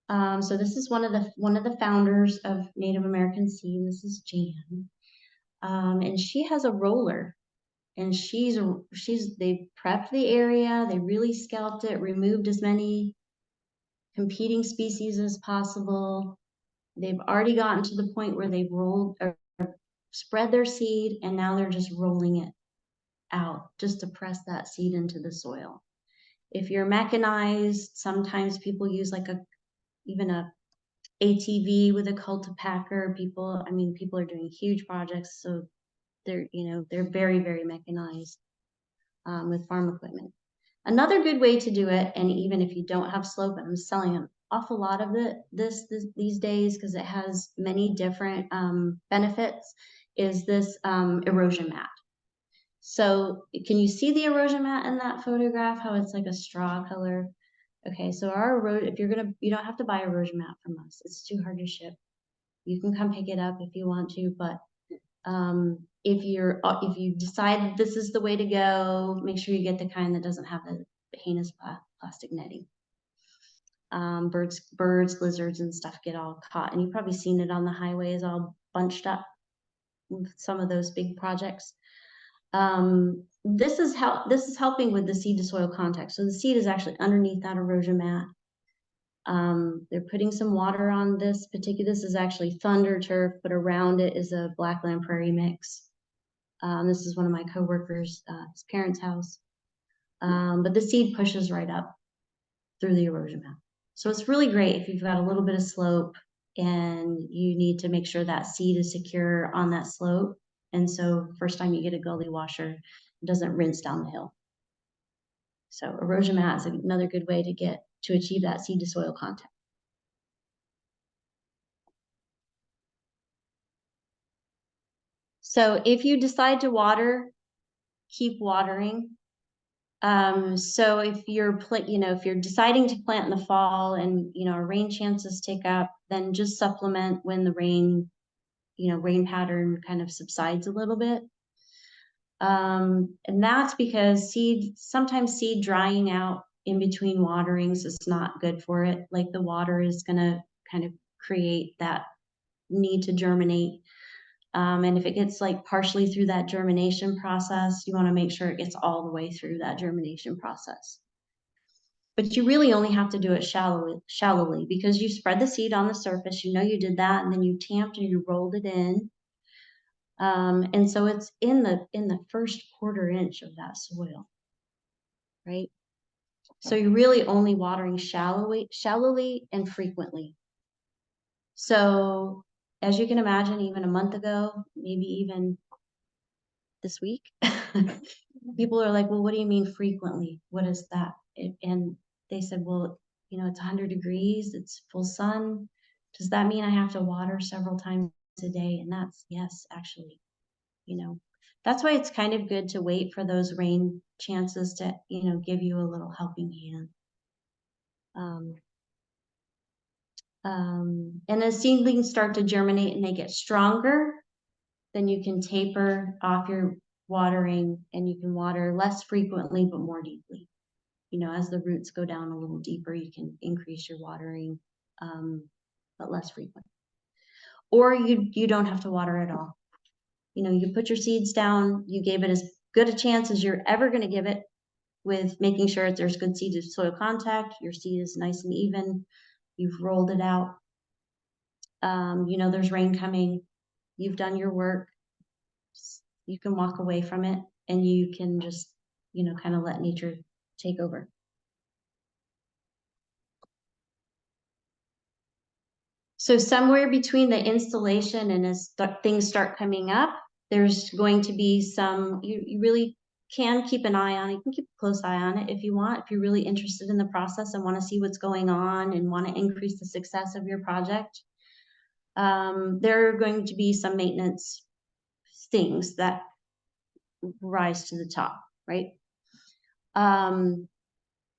So this is one of the founders of Native American Seed. This is Jan, and she has a roller, and they prepped the area, they really scalped it, removed as many competing species as possible. They've already gotten to the point where they've spread their seed, and now they're just rolling it out just to press that seed into the soil. If you're mechanized, sometimes people use even a ATV with a cultipacker. People are doing huge projects, so they're very, very mechanized with farm equipment. Another good way to do it, and even if you don't have slope, and I'm selling an awful lot of these days because it has many different benefits, is this erosion mat. So can you see the erosion mat in that photograph, how it's like a straw color? Okay, so you don't have to buy erosion mat from us. It's too hard to ship. You can come pick it up if you want to, but if you decide this is the way to go, make sure you get the kind that doesn't have the heinous plastic netting. Birds, lizards, and stuff get all caught, and you've probably seen it on the highways all bunched up with some of those big projects. This is helping with the seed to soil contact. So the seed is actually underneath that erosion mat. They're putting some water on this is actually thunder turf, but around it is a blackland prairie mix. This is one of my coworkers, his parents' house. But the seed pushes right up through the erosion mat. So it's really great if you've got a little bit of slope and you need to make sure that seed is secure on that slope. And so first time you get a gully washer, it doesn't rinse down the hill. So erosion mat is another good way to achieve that seed to soil contact. So if you decide to water, keep watering. So if you're if you're deciding to plant in the fall and rain chances take up, then just supplement when the rain pattern kind of subsides a little bit. And that's because sometimes seed drying out in between waterings is not good for it. Like the water is gonna kind of create that need to germinate. And if it gets like partially through that germination process, you want to make sure it gets all the way through that germination process. But you really only have to do it shallowly because you spread the seed on the surface, you did that, and then you tamped and you rolled it in. And so it's in the first quarter inch of that soil, right? So you're really only watering shallowly and frequently. So as you can imagine, even a month ago, maybe even this week, people are like, well, what do you mean frequently? What is that? And they said, well, it's 100 degrees, it's full sun. Does that mean I have to water several times a day? And that's yes, actually, that's why it's kind of good to wait for those rain chances to, give you a little helping hand. And as seedlings start to germinate and they get stronger, then you can taper off your watering and you can water less frequently but more deeply. As the roots go down a little deeper, you can increase your watering, but less frequent. Or you don't have to water at all. You put your seeds down, you gave it as good a chance as you're ever going to give it with making sure there's good seed to soil contact, your seed is nice and even, you've rolled it out. There's rain coming, you've done your work, you can walk away from it and you can just, kind of let nature take over. So somewhere between the installation and as things start coming up, there's going to be some, you really can keep an eye on it. You can keep a close eye on it if you want, if you're really interested in the process and want to see what's going on and want to increase the success of your project. There are going to be some maintenance things that rise to the top, right?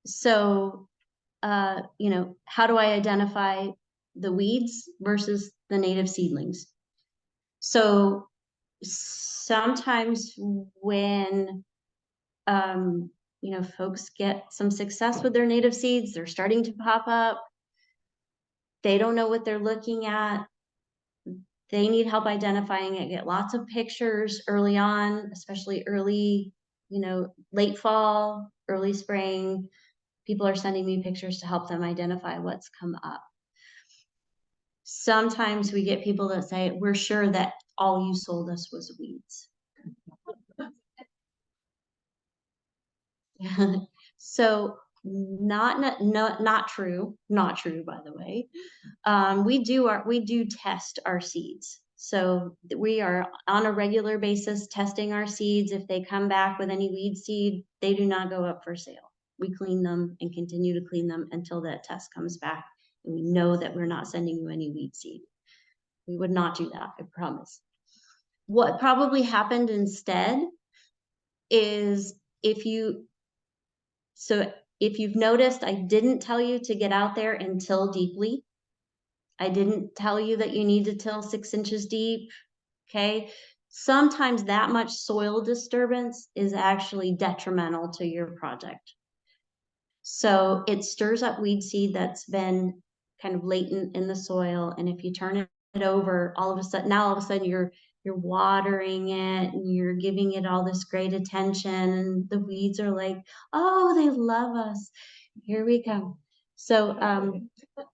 So, how do I identify the weeds versus the native seedlings? So sometimes when, folks get some success with their native seeds, they're starting to pop up. They don't know what they're looking at. They need help identifying it, get lots of pictures early on, especially early, late fall, early spring. People are sending me pictures to help them identify what's come up. Sometimes we get people that say, we're sure that all you sold us was weeds. So not true, by the way. We do test our seeds. So we are on a regular basis testing our seeds. If they come back with any weed seed, they do not go up for sale. We clean them and continue to clean them until that test comes back. And we know that we're not sending you any weed seed. We would not do that, I promise. What probably happened instead is if you've noticed, I didn't tell you to get out there and till deeply. I didn't tell you that you need to till 6 inches deep, okay? Sometimes that much soil disturbance is actually detrimental to your project. So it stirs up weed seed that's been kind of latent in the soil. And if you turn it over, all of a sudden you're watering it and you're giving it all this great attention. And the weeds are like, oh, they love us. Here we come. So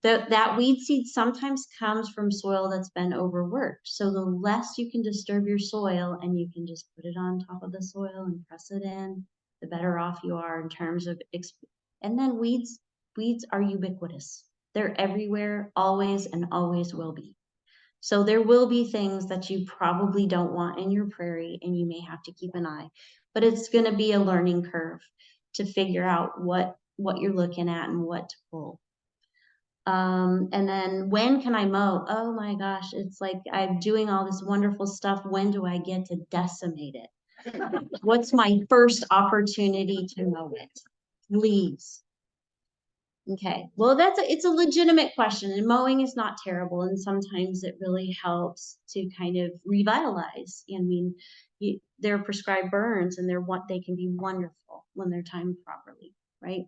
that weed seed sometimes comes from soil that's been overworked. So the less you can disturb your soil and you can just put it on top of the soil and press it in, the better off you are in terms of and then weeds are ubiquitous. They're everywhere, always and always will be. So there will be things that you probably don't want in your prairie and you may have to keep an eye, but it's going to be a learning curve to figure out what you're looking at and what to pull. And then when can I mow? Oh my gosh, it's like I'm doing all this wonderful stuff. When do I get to decimate it? What's my first opportunity to mow it? Leaves. Okay, well, it's a legitimate question, and mowing is not terrible, and sometimes it really helps to kind of revitalize. I mean, they're prescribed burns, and they can be wonderful when they're timed properly, right?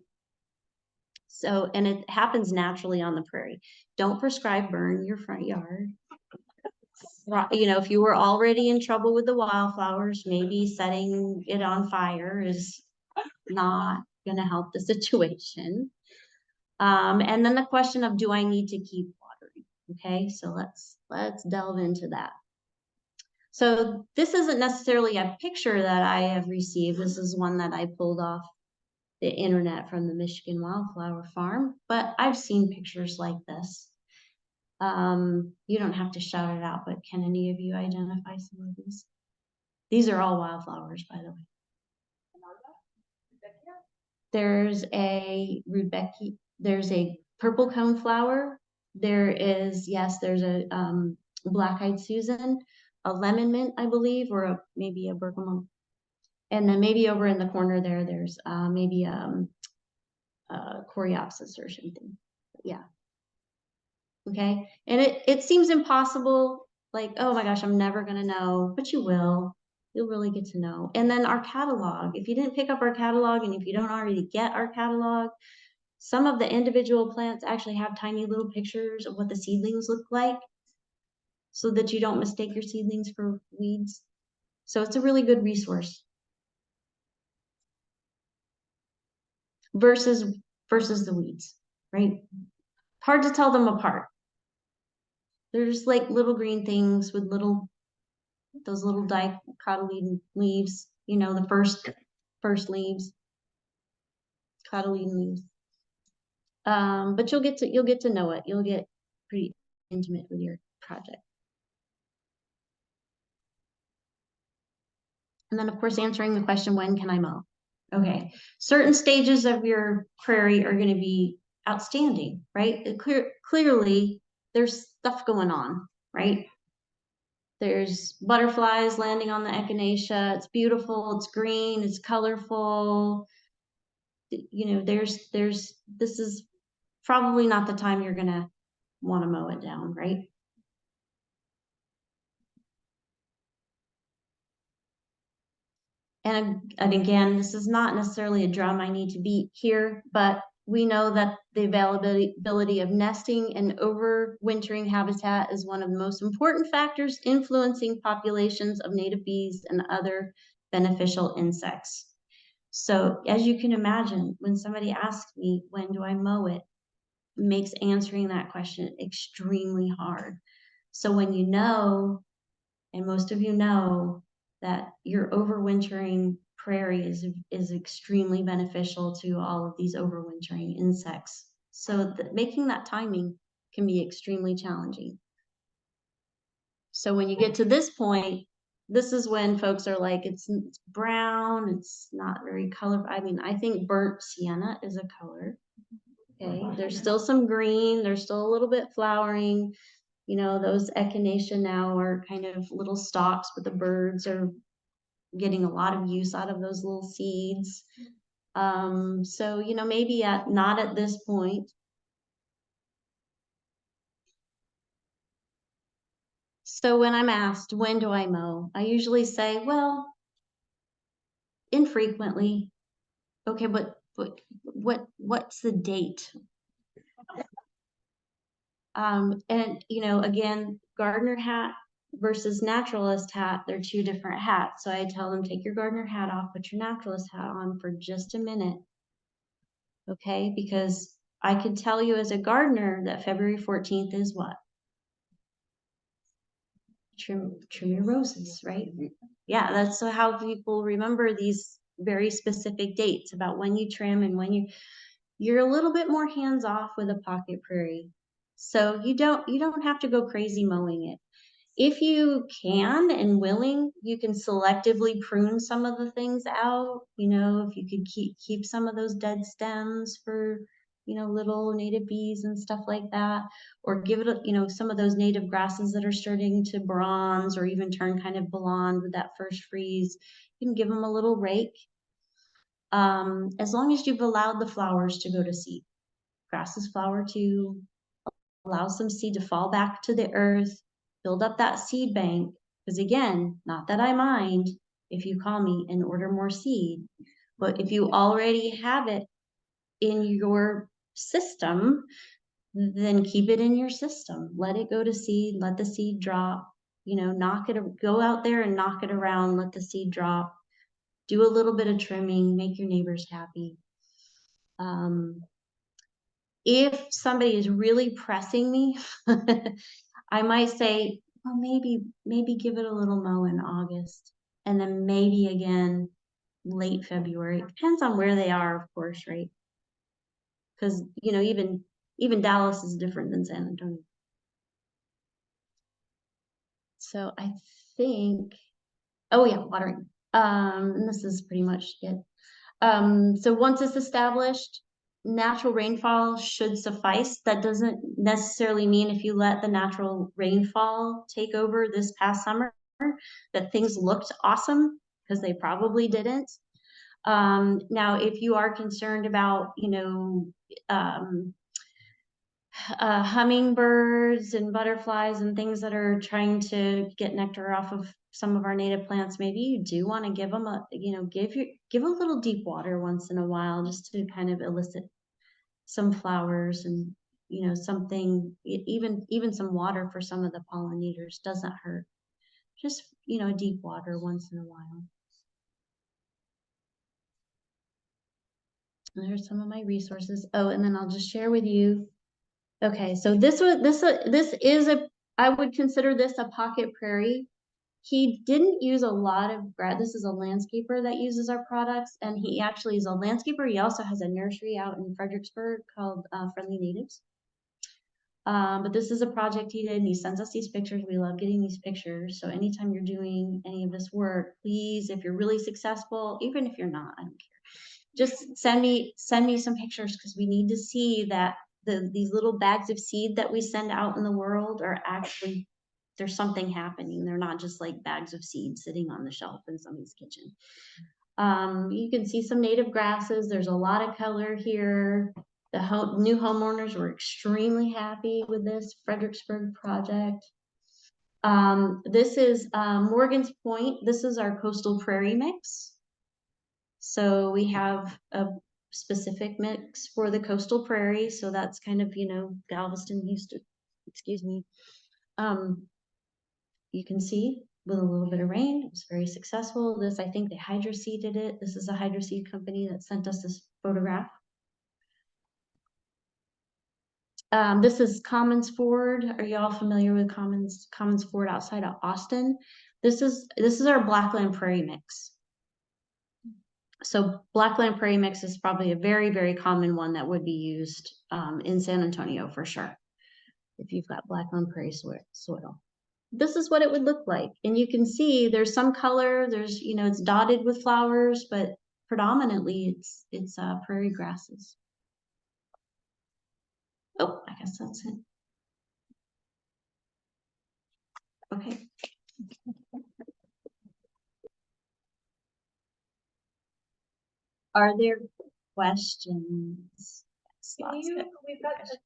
So, and it happens naturally on the prairie. Don't prescribe burn your front yard. You know, if you were already in trouble with the wildflowers, maybe setting it on fire is not going to help the situation. And then the question of, do I need to keep watering? Okay, so let's delve into that. So this isn't necessarily a picture that I have received. This is one that I pulled off the internet from the Michigan Wildflower Farm, but I've seen pictures like this. You don't have to shout it out, but can any of you identify some of these? These are all wildflowers, by the way. There's a rudbeckia, there's a purple cone flower. There's a black-eyed Susan, a lemon mint, I believe, or maybe a bergamot. And then maybe over in the corner there's maybe coreopsis or something. Yeah. Okay. And it seems impossible, like, oh my gosh, I'm never gonna know, but you will. You'll really get to know. And then our catalog, if you didn't pick up our catalog and if you don't already get our catalog, some of the individual plants actually have tiny little pictures of what the seedlings look like so that you don't mistake your seedlings for weeds. So it's a really good resource. Versus the weeds, right? Hard to tell them apart. They're just like little green things with those little dicotyledon leaves, you know, the first leaves, cotyledon leaves. But you'll get to know it. You'll get pretty intimate with your project. And then of course, answering the question, when can I mow? Okay, certain stages of your prairie are going to be outstanding, right? Clearly, there's stuff going on, right? There's butterflies landing on the echinacea. It's beautiful. It's green. It's colorful. You know, this is probably not the time you're going to want to mow it down, right? And again, this is not necessarily a drum I need to beat here, but we know that the availability of nesting and overwintering habitat is one of the most important factors influencing populations of native bees and other beneficial insects. So as you can imagine, when somebody asks me, when do I mow it, makes answering that question extremely hard. So when you know, and most of you know, that your overwintering prairie is extremely beneficial to all of these overwintering insects. So making that timing can be extremely challenging. So when you get to this point, this is when folks are like, it's brown, it's not very colorful. I mean, I think burnt sienna is a color. Okay, there's still some green, there's still a little bit flowering. You know, those echinacea now are kind of little stalks, but the birds are getting a lot of use out of those little seeds. So, you know, maybe not at this point. So when I'm asked, when do I mow? I usually say, well, infrequently. Okay, but what's the date? And you know, again, gardener hat versus naturalist hat, they're two different hats. So I tell them, take your gardener hat off, put your naturalist hat on for just a minute. Okay, because I can tell you as a gardener that February 14th is what? Trim your roses, right? Yeah, that's how people remember these very specific dates about when you trim and when you, you're a little bit more hands off with a pocket prairie. So you don't have to go crazy mowing it. If you can and willing, you can selectively prune some of the things out. You know, if you could keep some of those dead stems for, you know, little native bees and stuff like that, or give it, you know, some of those native grasses that are starting to bronze or even turn kind of blonde with that first freeze. You can give them a little rake. As long as you've allowed the flowers to go to seed. Grasses flower too. Allow some seed to fall back to the earth, build up that seed bank. Because again, not that I mind if you call me and order more seed, but if you already have it in your system, then keep it in your system. Let it go to seed, let the seed drop, you know, go out there and knock it around, let the seed drop, do a little bit of trimming, make your neighbors happy. If somebody is really pressing me, I might say, well, maybe give it a little mow in August, and then maybe again late February. It depends on where they are, of course, right? Because you know, even Dallas is different than San Antonio. So I think, oh yeah, watering. And this is pretty much it. So once it's established, natural rainfall should suffice. That doesn't necessarily mean if you let the natural rainfall take over this past summer that things looked awesome, because they probably didn't. Now, if you are concerned about, you know, hummingbirds and butterflies and things that are trying to get nectar off of some of our native plants, maybe you do want to give them a, you know, give a little deep water once in a while, just to kind of elicit some flowers and, you know, something, even some water for some of the pollinators doesn't hurt. Just, you know, deep water once in a while. There's some of my resources. Oh, and then I'll just share with you. Okay, so this is I would consider this a pocket prairie. He didn't use a lot of this is a landscaper that uses our products, and he actually is a landscaper. He also has a nursery out in Fredericksburg called Friendly Natives. But this is a project he did, and he sends us these pictures. We love getting these pictures. So anytime you're doing any of this work, please, if you're really successful, even if you're not, I don't care, just send me some pictures, because we need to see that these little bags of seed that we send out in the world are actually, there's something happening. They're not just like bags of seed sitting on the shelf in somebody's kitchen. You can see some native grasses. There's a lot of color here. The new homeowners were extremely happy with this Fredericksburg project. This is Morgan's Point. This is our coastal prairie mix. So we have a specific mix for the coastal prairie. So that's kind of, you know, Galveston, Houston, excuse me. You can see with a little bit of rain, it was very successful. This, I think they hydroseeded it. This is a hydroseed company that sent us this photograph. This is Commons Ford. Are you all familiar with Commons Ford outside of Austin? This is our Blackland Prairie mix. So Blackland Prairie mix is probably a very, very common one that would be used in San Antonio for sure, if you've got Blackland Prairie soil. This is what it would look like. And you can see there's some color, there's, you know, it's dotted with flowers, but predominantly it's prairie grasses. Oh, I guess that's it. Okay. Are there questions? We've got just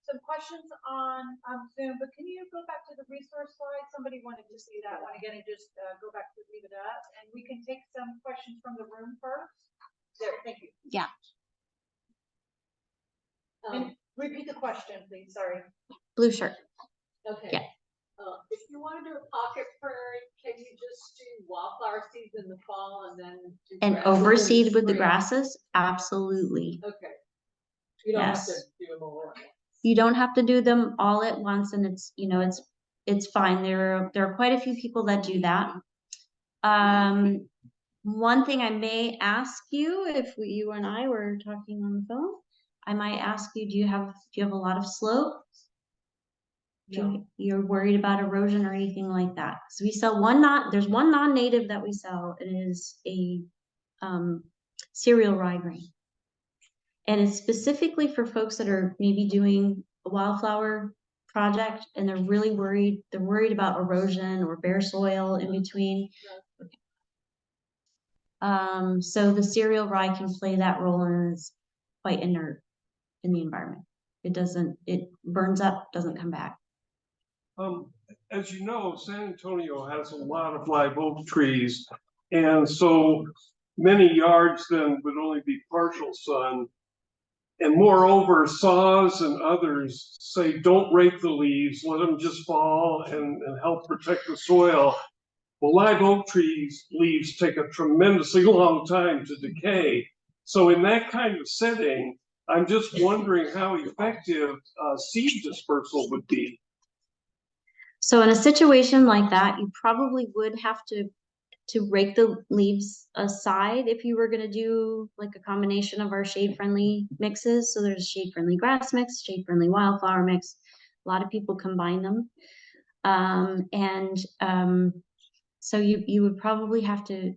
some questions on Zoom, but can you go back to the resource slide? Somebody wanted to see that one again and just go back to leave it up, and we can take some questions from the room first. There, thank you. Yeah. And repeat the question, please. Sorry. Blue shirt. Okay. Yeah. If you want to do a pocket prairie, can you just do wildflower seeds in the fall and then do And overseed with the grasses? Absolutely. Okay. You don't have to do them all at once. You don't have to do them all at once, and it's, you know, it's fine. There are quite a few people that do that. One thing I may ask you, if you and I were talking on the phone, I might ask you, do you have a lot of slope? You're worried about erosion or anything like that? So we sell there's one non-native that we sell. It is a cereal ryegrain. And it's specifically for folks that are maybe doing a wildflower project and they're really worried. They're worried about erosion or bare soil in between. So the cereal rye can play that role and it's quite inert in the environment. It burns up, doesn't come back. As you know, San Antonio has a lot of live oak trees, and so many yards then would only be partial sun. And moreover, saws and others say don't rake the leaves, let them just fall and help protect the soil. Well, live oak trees leaves take a tremendously long time to decay. So in that kind of setting, I'm just wondering how effective seed dispersal would be. So in a situation like that, you probably would have to rake the leaves aside if you were going to do like a combination of our shade-friendly mixes. So there's shade-friendly grass mix, shade-friendly wildflower mix. A lot of people combine them. So you would probably have to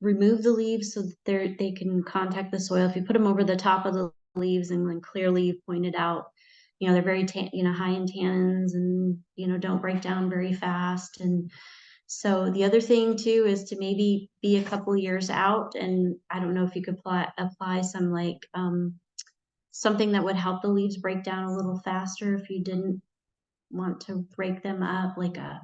remove the leaves so that they can contact the soil. If you put them over the top of the leaves and then clearly you pointed out, you know, they're very high in tannins and, you know, don't break down very fast. And so the other thing too is to maybe be a couple years out, and I don't know if you could apply some like something that would help the leaves break down a little faster if you didn't want to break them up, like a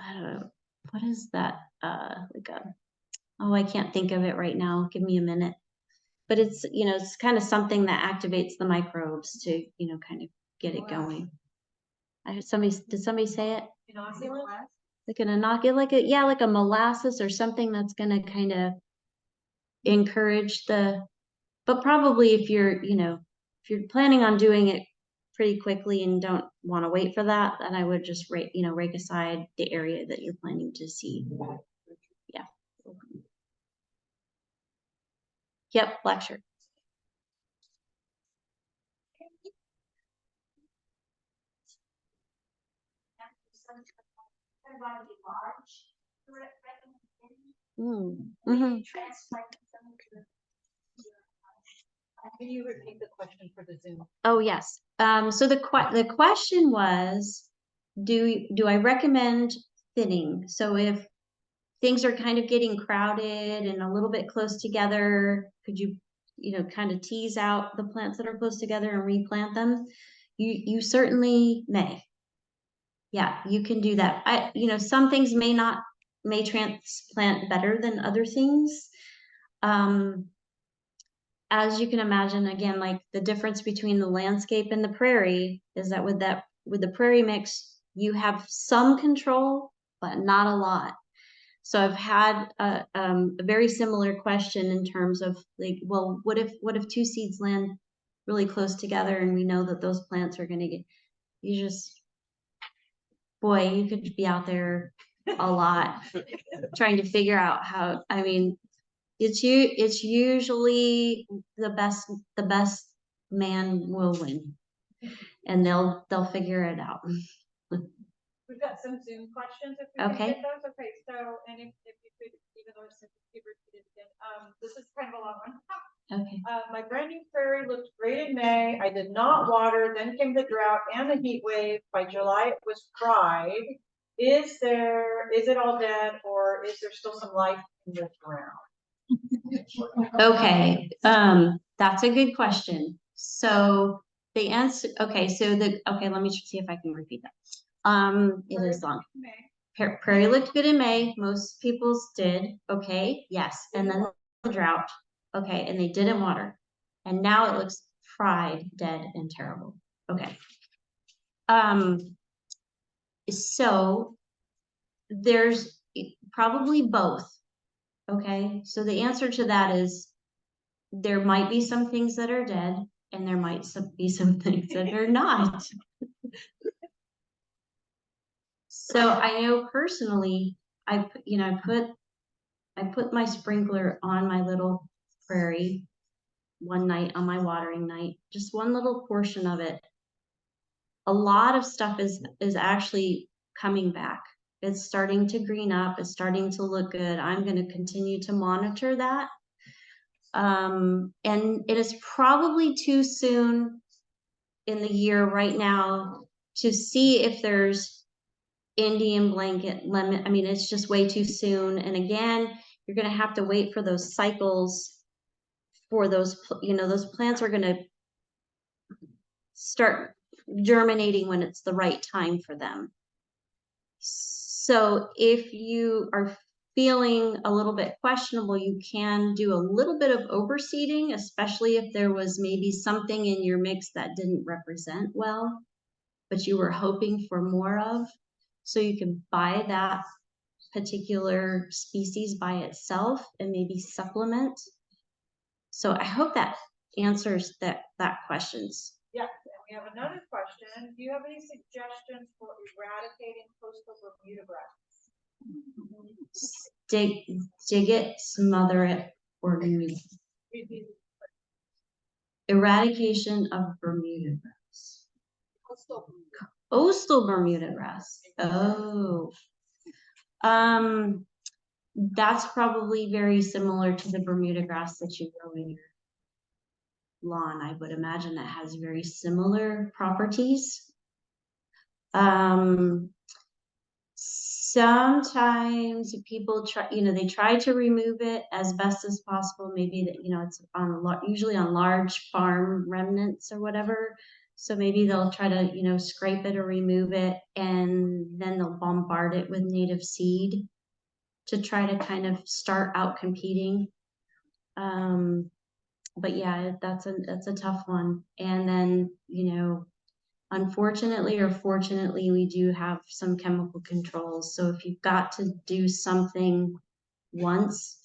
I don't know, what is that? Oh, I can't think of it right now. Give me a minute. But it's, you know, it's kind of something that activates the microbes to, you know, kind of get it going. I heard did somebody say it? Like an inoculate, like a molasses or something that's going to kind of encourage but probably if you're, you know, if you're planning on doing it pretty quickly and don't want to wait for that, then I would just rake aside the area that you're planning to seed. Yeah. Yep, black shirt. Mm-hmm. Can you repeat the question for the Zoom? Oh, yes. So the question was, do I recommend thinning? So if things are kind of getting crowded and a little bit close together, could you, you know, kind of tease out the plants that are close together and replant them? You certainly may. Yeah, you can do that. You know, some things may transplant better than other things. As you can imagine, again, like the difference between the landscape and the prairie is that with the prairie mix, you have some control, but not a lot. So I've had a very similar question in terms of like, well, what if two seeds land really close together and we know that those plants are going to you could be out there a lot trying to figure out how, I mean, it's usually the best man will win, and they'll figure it out. We've got some Zoom questions if we can get those. Okay, so, and if you could, even though it's repeated again, this is kind of a long one. Okay. My brand new prairie looked great in May. I did not water, then came the drought and the heat wave. By July, it was fried. Is it all dead, or is there still some life in the ground? Okay, that's a good question. So the answer, okay, let me see if I can repeat that. It is long. Prairie looked good in May. Most people's did. Okay, yes. And then the drought. Okay, and they didn't water. And now it looks fried, dead, and terrible. Okay. So there's probably both. Okay, so the answer to that is there might be some things that are dead and there might be some things that are not. So I know personally, I put my sprinkler on my little Prairie one night on my watering night, just one little portion of it. A lot of stuff is actually coming back. It's starting to green up. It's starting to look good. I'm going to continue to monitor that. And it is probably too soon in the year right now to see if there's Indian blanket lemon. I mean, it's just way too soon. And again, you're going to have to wait for those cycles for those, those plants are going to start germinating when it's the right time for them. So if you are feeling a little bit questionable, you can do a little bit of overseeding, especially if there was maybe something in your mix that didn't represent well, but you were hoping for more of. So you can buy that particular species by itself and maybe supplement. So I hope that answers that questions. Yeah, and we have another question. Do you have any suggestions for eradicating coastal Bermuda grass? Dig it, smother it, or remove it. Eradication of Bermuda grass. Coastal Bermuda grass. Oh. That's probably very similar to the Bermuda grass that you grow in your lawn. I would imagine that has very similar properties. Sometimes people try, they try to remove it as best as possible. Maybe that, it's on usually on large farm remnants or whatever. So maybe they'll try to, scrape it or remove it, and then they'll bombard it with native seed to try to kind of start out competing. But yeah, that's a tough one. And then, unfortunately or fortunately, we do have some chemical controls. So if you've got to do something once,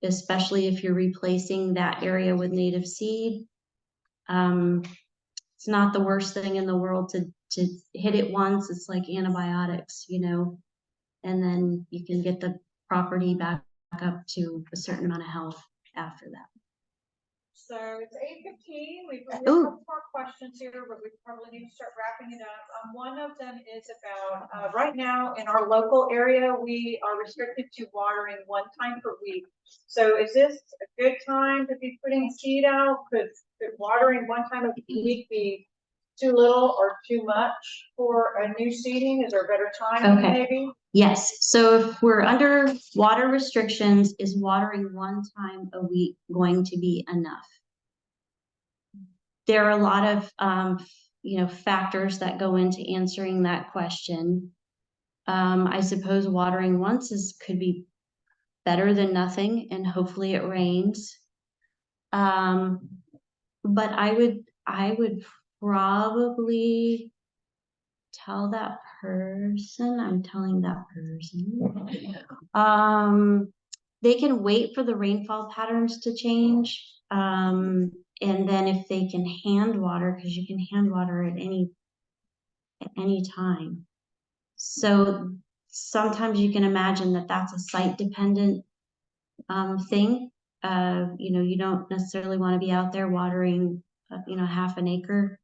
especially if you're replacing that area with native seed, it's not the worst thing in the world to hit it once. It's like antibiotics, and then you can get the property back up to a certain amount of health after that. So it's 8:15. We have a couple more questions here, but we probably need to start wrapping it up. One of them is about right now in our local area, we are restricted to watering one time per week. So is this a good time to be putting seed out? Could watering one time a week be too little or too much for a new seeding? Is there a better time maybe? Yes. So if we're under water restrictions, is watering one time a week going to be enough? There are a lot of, factors that go into answering that question. I suppose watering once could be better than nothing, and hopefully it rains. But I would probably tell that person, I'm telling that person, they can wait for the rainfall patterns to change. And then if they can hand water, because you can hand water at any time. So sometimes you can imagine that that's a site dependent thing. You don't necessarily want to be out there watering, half an acre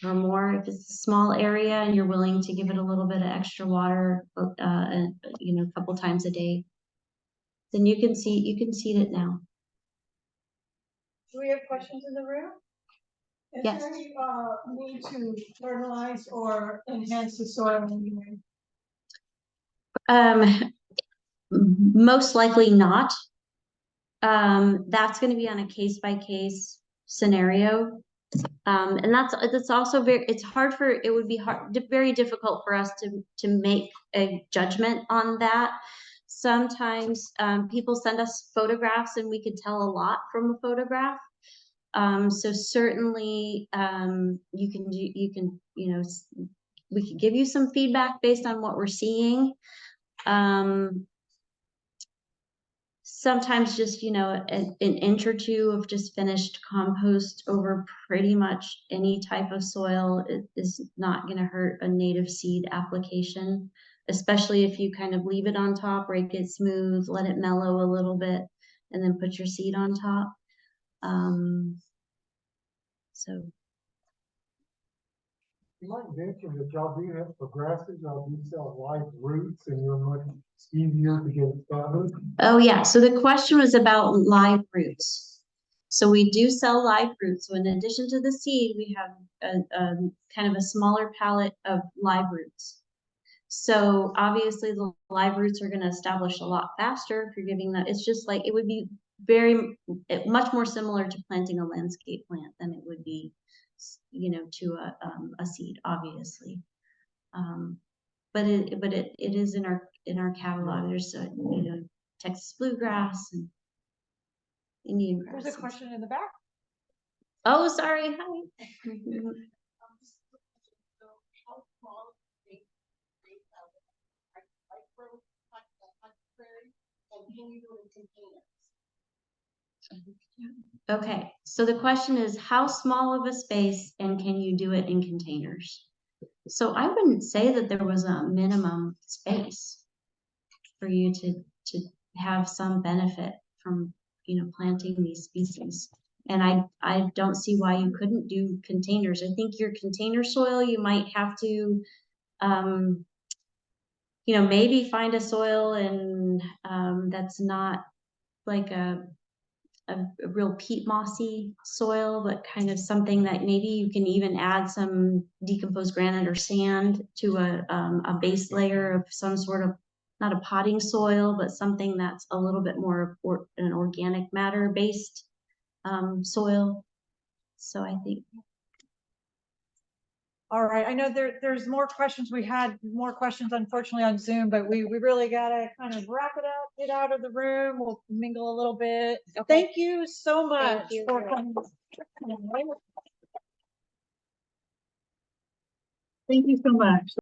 or more. If it's a small area and you're willing to give it a little bit of extra water, a couple times a day, then you can seed it now. Do we have questions in the room? Is Yes. there any need to fertilize or enhance the soil anyway? Most likely not. That's going to be on a case-by-case scenario. And that's also it would be very difficult for us to make a judgment on that. Sometimes people send us photographs and we could tell a lot from a photograph. So certainly we could give you some feedback based on what we're seeing. Sometimes just, an inch or two of just finished compost over pretty much any type of soil is not going to hurt a native seed application, especially if you kind of leave it on top, rake it smooth, let it mellow a little bit, and then put your seed on top. So You might mention that y'all do have for grasses, y'all do sell live roots and you're much easier to get started. oh yeah, so the question was about live roots. So we do sell live roots. So in addition to the seed, we have a kind of a smaller palette of live roots. So obviously the live roots are going to establish a lot faster if you're giving that. It's just like, it would be much more similar to planting a landscape plant than it would be, you know, to a seed, obviously. But it is in our catalog. There's you know, Texas bluegrass and Indian grass. There's a question in the back. Oh, sorry. Hi. Okay, so the question is, how small of a space and can you do it in containers? So I wouldn't say that there was a minimum space for you to have some benefit from, you know, planting these species. And I don't see why you couldn't do containers. I think your container soil, you might have to, you know, maybe find a soil and that's not like a real peat mossy soil, but kind of something that maybe you can even add some decomposed granite or sand to a base layer of some sort of, not a potting soil, but something that's a little bit more an organic matter based soil. So I think. All right, I know there's more questions. We had more questions unfortunately on Zoom, but we really gotta kind of wrap it up, get out of the room. We'll mingle a little bit. Thank you so much you. for coming. Thank you so much.